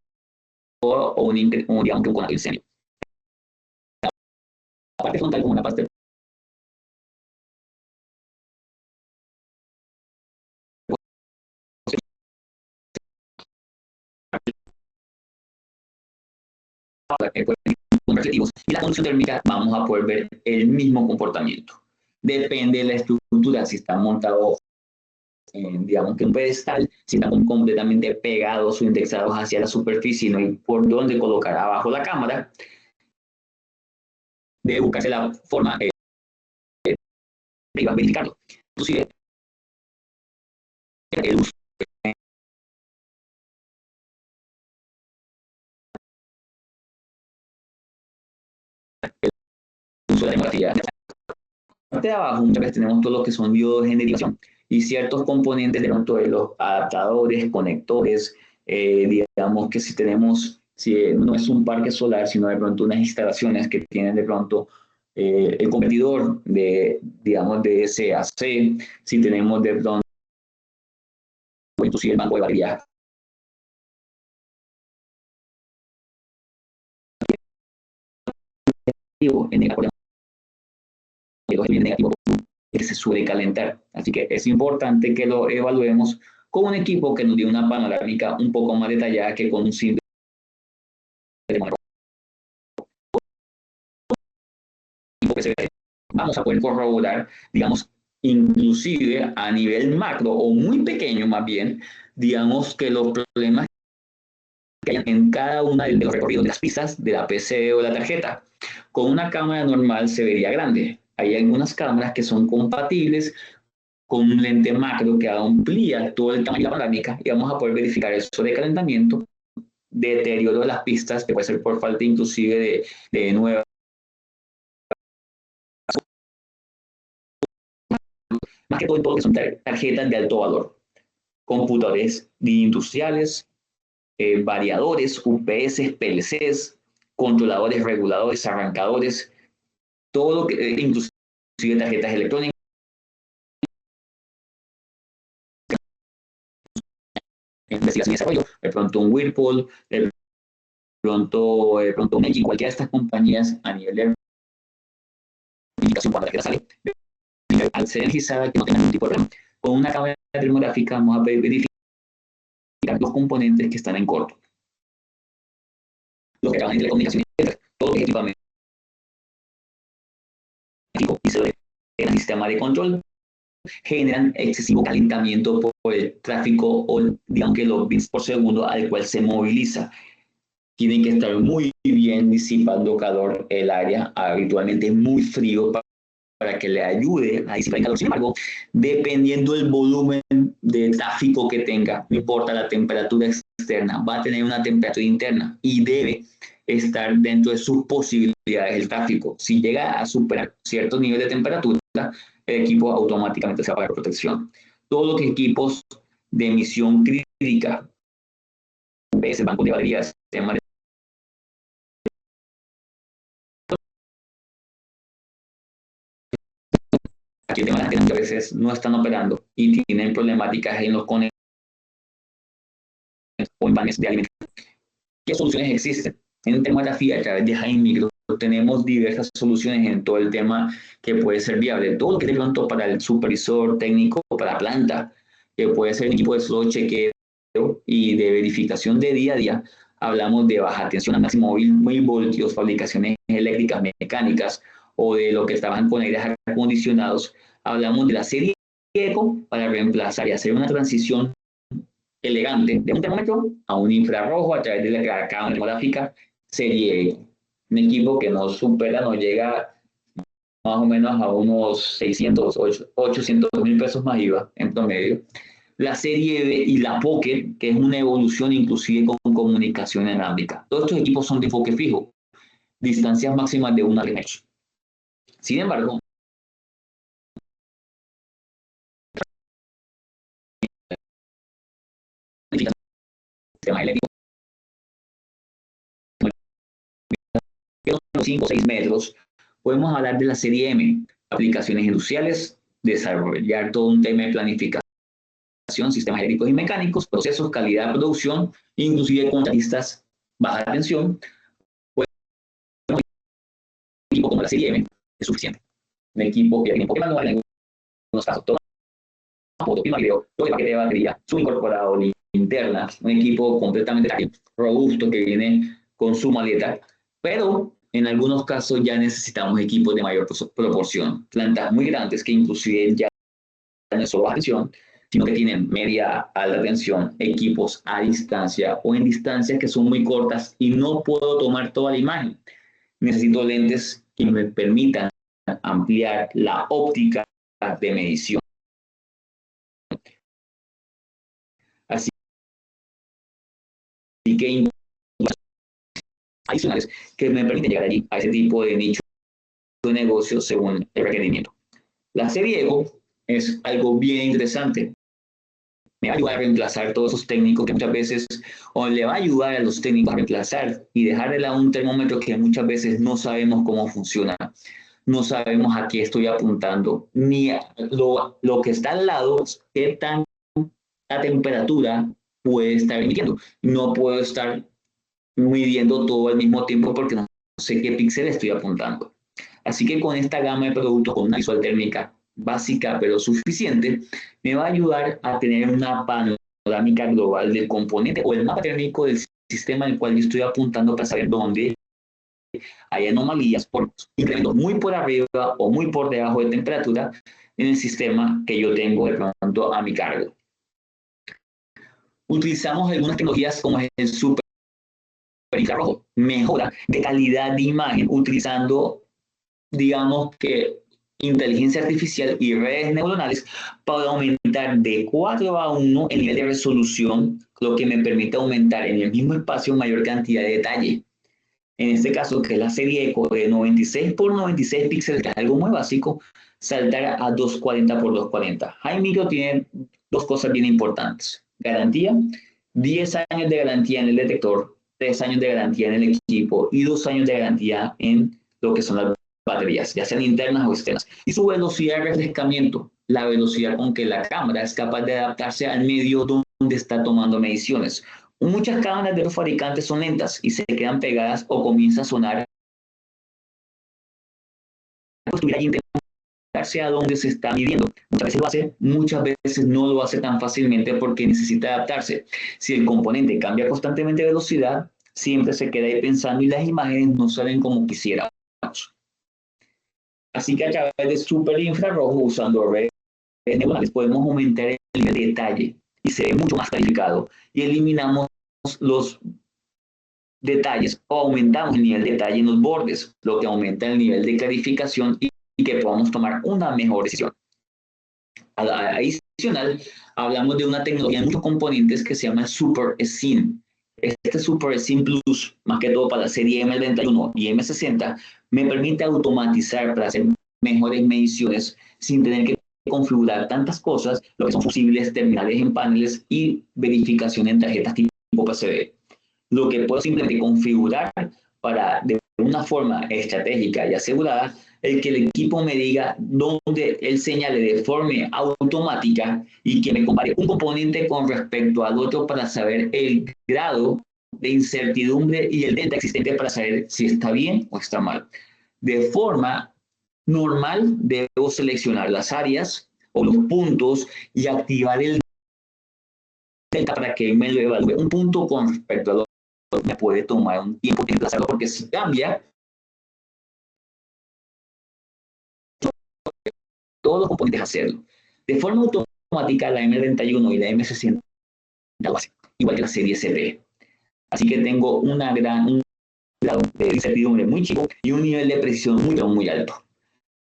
o digamos, un conato de incendio. La parte frontal como una parte reflectivos y la conducción térmica vamos a poder ver el mismo comportamiento. Depende de la estructura, si está montado digamos que un pedestal, si están completamente pegados o indexados hacia la superficie y no hay por dónde colocar abajo la cámara, debe buscarse la forma de verificarlo. Inclusive, el uso de la demografía. En la parte de abajo muchas veces tenemos todo lo que son diodos de generación y ciertos componentes de pronto de los adaptadores, conectores, digamos que si tenemos, si no es un parque solar, sino de pronto unas instalaciones que tienen de pronto el convertidor de, digamos, de S a C, si tenemos de pronto inclusive el banco de batería en negativo, el negativo que se suele calentar. Así que es importante que lo evaluemos con un equipo que nos dé una panorámica un poco más detallada que con un simple. Vamos a poder corroborar, digamos, inclusive a nivel macro o muy pequeño más bien, digamos que los problemas que hay en cada una de los recorridos de las pistas de la PC o la tarjeta. Con una cámara normal se vería grande. Hay algunas cámaras que son compatibles con un lente macro que amplía todo el tamaño de la panorámica y vamos a poder verificar eso de calentamiento, deterioro de las pistas, que puede ser por falta inclusive de nuevas, más que todo que son tarjetas de alto valor, computadores industriales, variadores, UPS, PLCs, controladores, reguladores, arrancadores, todo lo que, inclusive tarjetas electrónicas, investigación y desarrollo, de pronto un Whirlpool, de pronto Meiji, cualquiera de estas compañías a nivel de verificación cuando la tarjeta sale, al ser energizada, que no tenga ningún tipo de problema. Con una cámara termográfica vamos a verificar los componentes que están en corto. Los que trabajan en telecomunicaciones, todo el equipamiento y se el sistema de control generan excesivo calentamiento por el tráfico o digamos que los bits por segundo al cual se moviliza. Tienen que estar muy bien disipando calor el área, habitualmente muy frío para que le ayude a disipar el calor. Sin embargo, dependiendo del volumen de tráfico que tenga, no importa la temperatura externa, va a tener una temperatura interna y debe estar dentro de sus posibilidades el tráfico. Si llega a superar cierto nivel de temperatura, el equipo automáticamente se apaga la protección. Todos los equipos de emisión crítica, bancos de baterías, sistemas aquí el tema de las antenas que a veces no están operando y tienen problemáticas en los conectores o en paneles de alimentación. ¿Qué soluciones existen? En termografía, a través de Jaime Micro, tenemos diversas soluciones en todo el tema que puede ser viable. Todo lo que de pronto para el supervisor técnico, para la planta, que puede ser un equipo de solo chequeo y de verificación de día a día. Hablamos de baja tensión a máximo mil voltios, fabricaciones eléctricas, mecánicas, o de lo que estaban con aires acondicionados. Hablamos de la serie ECO para reemplazar y hacer una transición elegante de un termómetro a un infrarrojo a través de la cámara termográfica serie ECO. Un equipo que no supera, no llega más o menos a unos 600, 800 mil pesos más IVA en promedio. La serie B y la Pocket, que es una evolución inclusive con comunicación inalámbrica. Todos estos equipos son de enfoque fijo, distancias máximas de 1 metro. Sin embargo, el sistema eléctrico de 5 o 6 metros, podemos hablar de la serie M, aplicaciones industriales, desarrollar todo un tema de planificación, sistemas eléctricos y mecánicos, procesos, calidad de producción, inclusive contratistas baja tensión. Pues, un equipo como la serie M es suficiente. Un equipo que tiene enfoque manual en algunos casos, toma foto, filma video, todo el paquete de batería, su incorporado, linternas, un equipo completamente robusto que viene con su maleta, pero en algunos casos ya necesitamos equipos de mayor proporción, plantas muy grandes que inclusive ya no es solo baja tensión, sino que tienen media alta tensión, equipos a distancia o en distancias que son muy cortas y no puedo tomar toda la imagen. Necesito lentes que me permitan ampliar la óptica de medición. Así que adicionales que me permiten llegar allí a ese tipo de nicho de negocio según el requerimiento. La serie ECO es algo bien interesante. Me va a ayudar a reemplazar todos esos técnicos que muchas veces, o le va a ayudar a los técnicos a reemplazar y dejarle a un termómetro que muchas veces no sabemos cómo funciona, no sabemos a qué estoy apuntando, ni lo que está al lado, qué tanta temperatura puede estar emitiendo. No puedo estar midiendo todo al mismo tiempo porque no sé qué píxel estoy apuntando. Así que con esta gama de productos, con una visual térmica básica pero suficiente, me va a ayudar a tener una panorámica global del componente o el mapa térmico del sistema en el cual yo estoy apuntando para saber dónde hay anomalías por incrementos muy por arriba o muy por debajo de temperatura en el sistema que yo tengo de pronto a mi cargo. Utilizamos algunas tecnologías como el super infrarrojo, mejora de calidad de imagen utilizando, digamos que, inteligencia artificial y redes neuronales para aumentar de 4:1 el nivel de resolución, lo que me permite aumentar en el mismo espacio mayor cantidad de detalle. En este caso, que es la serie ECO de 96 por 96 píxeles, que es algo muy básico, saltar a 240 por 240. Jaime Micro tiene dos cosas bien importantes. Garantía, 10 años de garantía en el detector, 3 años de garantía en el equipo y 2 años de garantía en lo que son las baterías, ya sean internas o externas. Y su velocidad de refrescamiento, la velocidad con que la cámara es capaz de adaptarse al medio donde está tomando mediciones. Muchas cámaras de los fabricantes son lentas y se quedan pegadas o comienza a sonar a dónde se está midiendo. Muchas veces lo hace, muchas veces no lo hace tan fácilmente porque necesita adaptarse. Si el componente cambia constantemente de velocidad, siempre se queda ahí pensando y las imágenes no salen como quisiéramos. Así que a través de superinfrarrojo, usando redes neuronales, podemos aumentar el nivel de detalle y se ve mucho más clarificado y eliminamos los detalles o aumentamos el nivel de detalle en los bordes, lo que aumenta el nivel de clarificación y que podamos tomar una mejor decisión. Adicional, hablamos de una tecnología de muchos componentes que se llama Super SIM. Este Super SIM Plus, más que todo para la serie M31 y M60, me permite automatizar para hacer mejores mediciones sin tener que configurar tantas cosas, lo que son fusibles, terminales en paneles y verificación en tarjetas tipo PCB. Lo que puedo simplemente configurar para, de una forma estratégica y asegurada, el que el equipo me diga dónde él señale de forma automática y que me compare un componente con respecto al otro para saber el grado de incertidumbre y el delta existente para saber si está bien o está mal. De forma normal, debo seleccionar las áreas o los puntos y activar el delta para que me lo evalúe. Un punto con respecto al otro me puede tomar un tiempo de emplazarlo porque si cambia, todos los componentes hacerlo. De forma automática, la M31 y la M60 lo hacen, igual que la serie SP. Así que tengo un grado de incertidumbre muy chico y un nivel de precisión muy alto.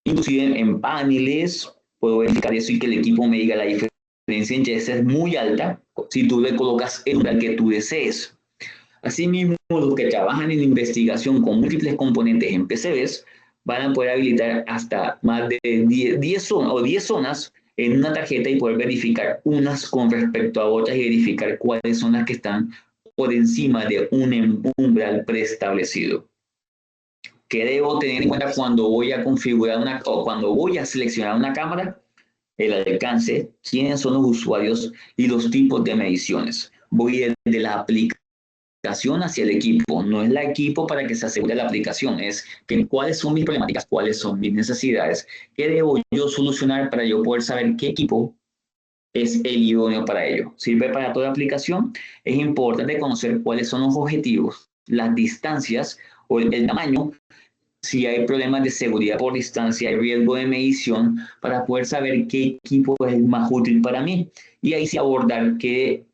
Inclusive en paneles puedo verificar eso y que el equipo me diga la diferencia en esa es muy alta si tú le colocas el umbral que tú desees. Asimismo, los que trabajan en investigación con múltiples componentes en PCBs van a poder habilitar hasta más de 10 zonas en una tarjeta y poder verificar unas con respecto a otras y verificar cuáles son las que están por encima de un umbral preestablecido. ¿Qué debo tener en cuenta cuando voy a configurar o cuando voy a seleccionar una cámara? El alcance, quiénes son los usuarios y los tipos de mediciones. Voy desde la aplicación hacia el equipo. No es el equipo para que se asegure la aplicación, es que cuáles son mis problemáticas, cuáles son mis necesidades, qué debo yo solucionar para yo poder saber qué equipo es el idóneo para ello. ¿Sirve para toda aplicación? Es importante conocer cuáles son los objetivos, las distancias o el tamaño, si hay problemas de seguridad por distancia, hay riesgo de medición, para poder saber qué equipo es el más útil para mí. Y ahí sí abordar qué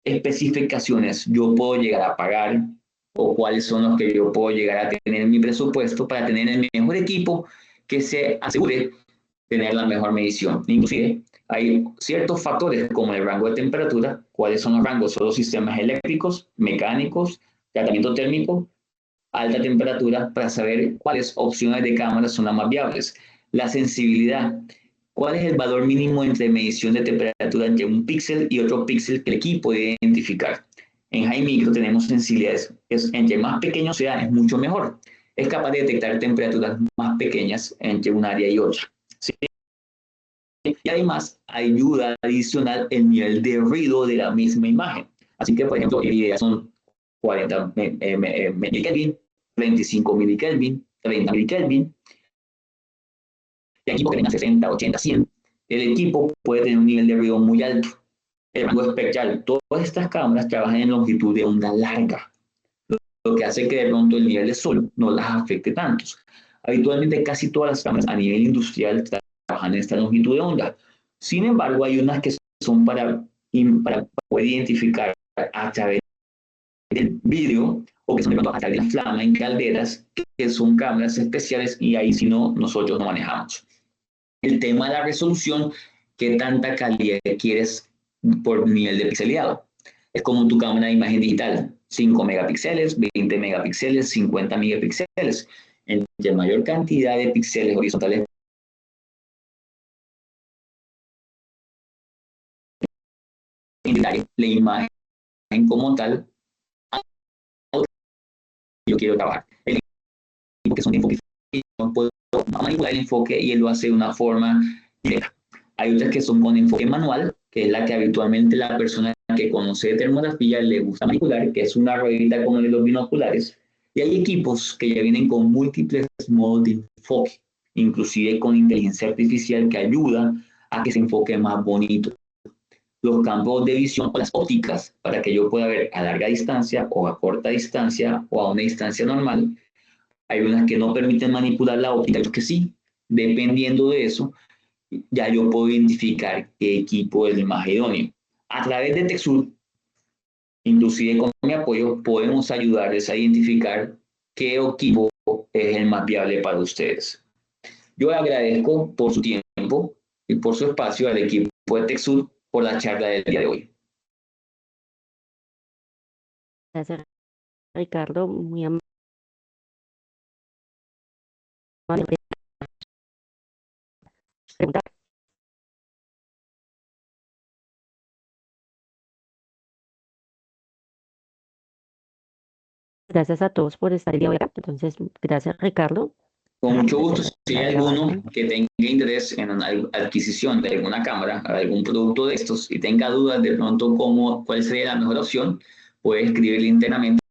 especificaciones yo puedo llegar a pagar o cuáles son los que yo puedo llegar a tener en mi presupuesto para tener el mejor equipo que se asegure tener la mejor medición. Inclusive hay ciertos factores como el rango de temperatura. ¿Cuáles son los rangos? Son los sistemas eléctricos, mecánicos, tratamiento térmico, alta temperatura, para saber cuáles opciones de cámara son las más viables. La sensibilidad. ¿Cuál es el valor mínimo entre medición de temperatura entre un píxel y otro píxel que el equipo puede identificar? En High Micro tenemos sensibilidades. Entre más pequeño sea, es mucho mejor. Es capaz de detectar temperaturas más pequeñas entre un área y otra. ¿Sí? Y además ayuda adicional el nivel de ruido de la misma imagen. Así que, por ejemplo, ideas son 40 milikelvin, 25 milikelvin, 30 milikelvin. El equipo que tenga 60, 80, 100, el equipo puede tener un nivel de ruido muy alto. El rango espectral, todas estas cámaras trabajan en longitud de onda larga, lo que hace que de pronto el nivel de sol no las afecte tanto. Habitualmente casi todas las cámaras a nivel industrial trabajan en esta longitud de onda. Sin embargo, hay unas que son para poder identificar a través del vidrio o que son de pronto a través de la flama en calderas, que son cámaras especiales y ahí si no, nosotros no manejamos. El tema de la resolución, qué tanta calidad quieres por nivel de pixelado. Es como tu cámara de imagen digital, 5 megapíxeles, 20 megapíxeles, 50 megapíxeles. Entre mayor cantidad de píxeles horizontales, la imagen como tal, yo quiero trabajar. El enfoque es un enfoque, no puedo manipular el enfoque y él lo hace de una forma directa. Hay otras que son con enfoque manual, que es la que habitualmente la persona que conoce de termografía le gusta manipular, que es una ruedita como de los binoculares, y hay equipos que ya vienen con múltiples modos de enfoque, inclusive con inteligencia artificial que ayuda a que se enfoque más bonito. Los campos de visión o las ópticas para que yo pueda ver a larga distancia o a corta distancia o a una distancia normal. Hay unas que no permiten manipular la óptica, otras que sí. Dependiendo de eso, ya yo puedo identificar qué equipo es el más idóneo. A través de TechSoup, inclusive con mi apoyo, podemos ayudarles a identificar qué equipo es el más viable para ustedes. Yo le agradezco por su tiempo y por su espacio al equipo de TechSoup por la charla del día de hoy. Gracias, Ricardo, muy amable. Pregunta. Gracias a todos por estar el día de hoy acá. Entonces, gracias, Ricardo. Con mucho gusto, si hay alguno que tenga interés en la adquisición de alguna cámara, algún producto de estos y tenga dudas de pronto cuál sería la mejor opción, puede escribirle internamente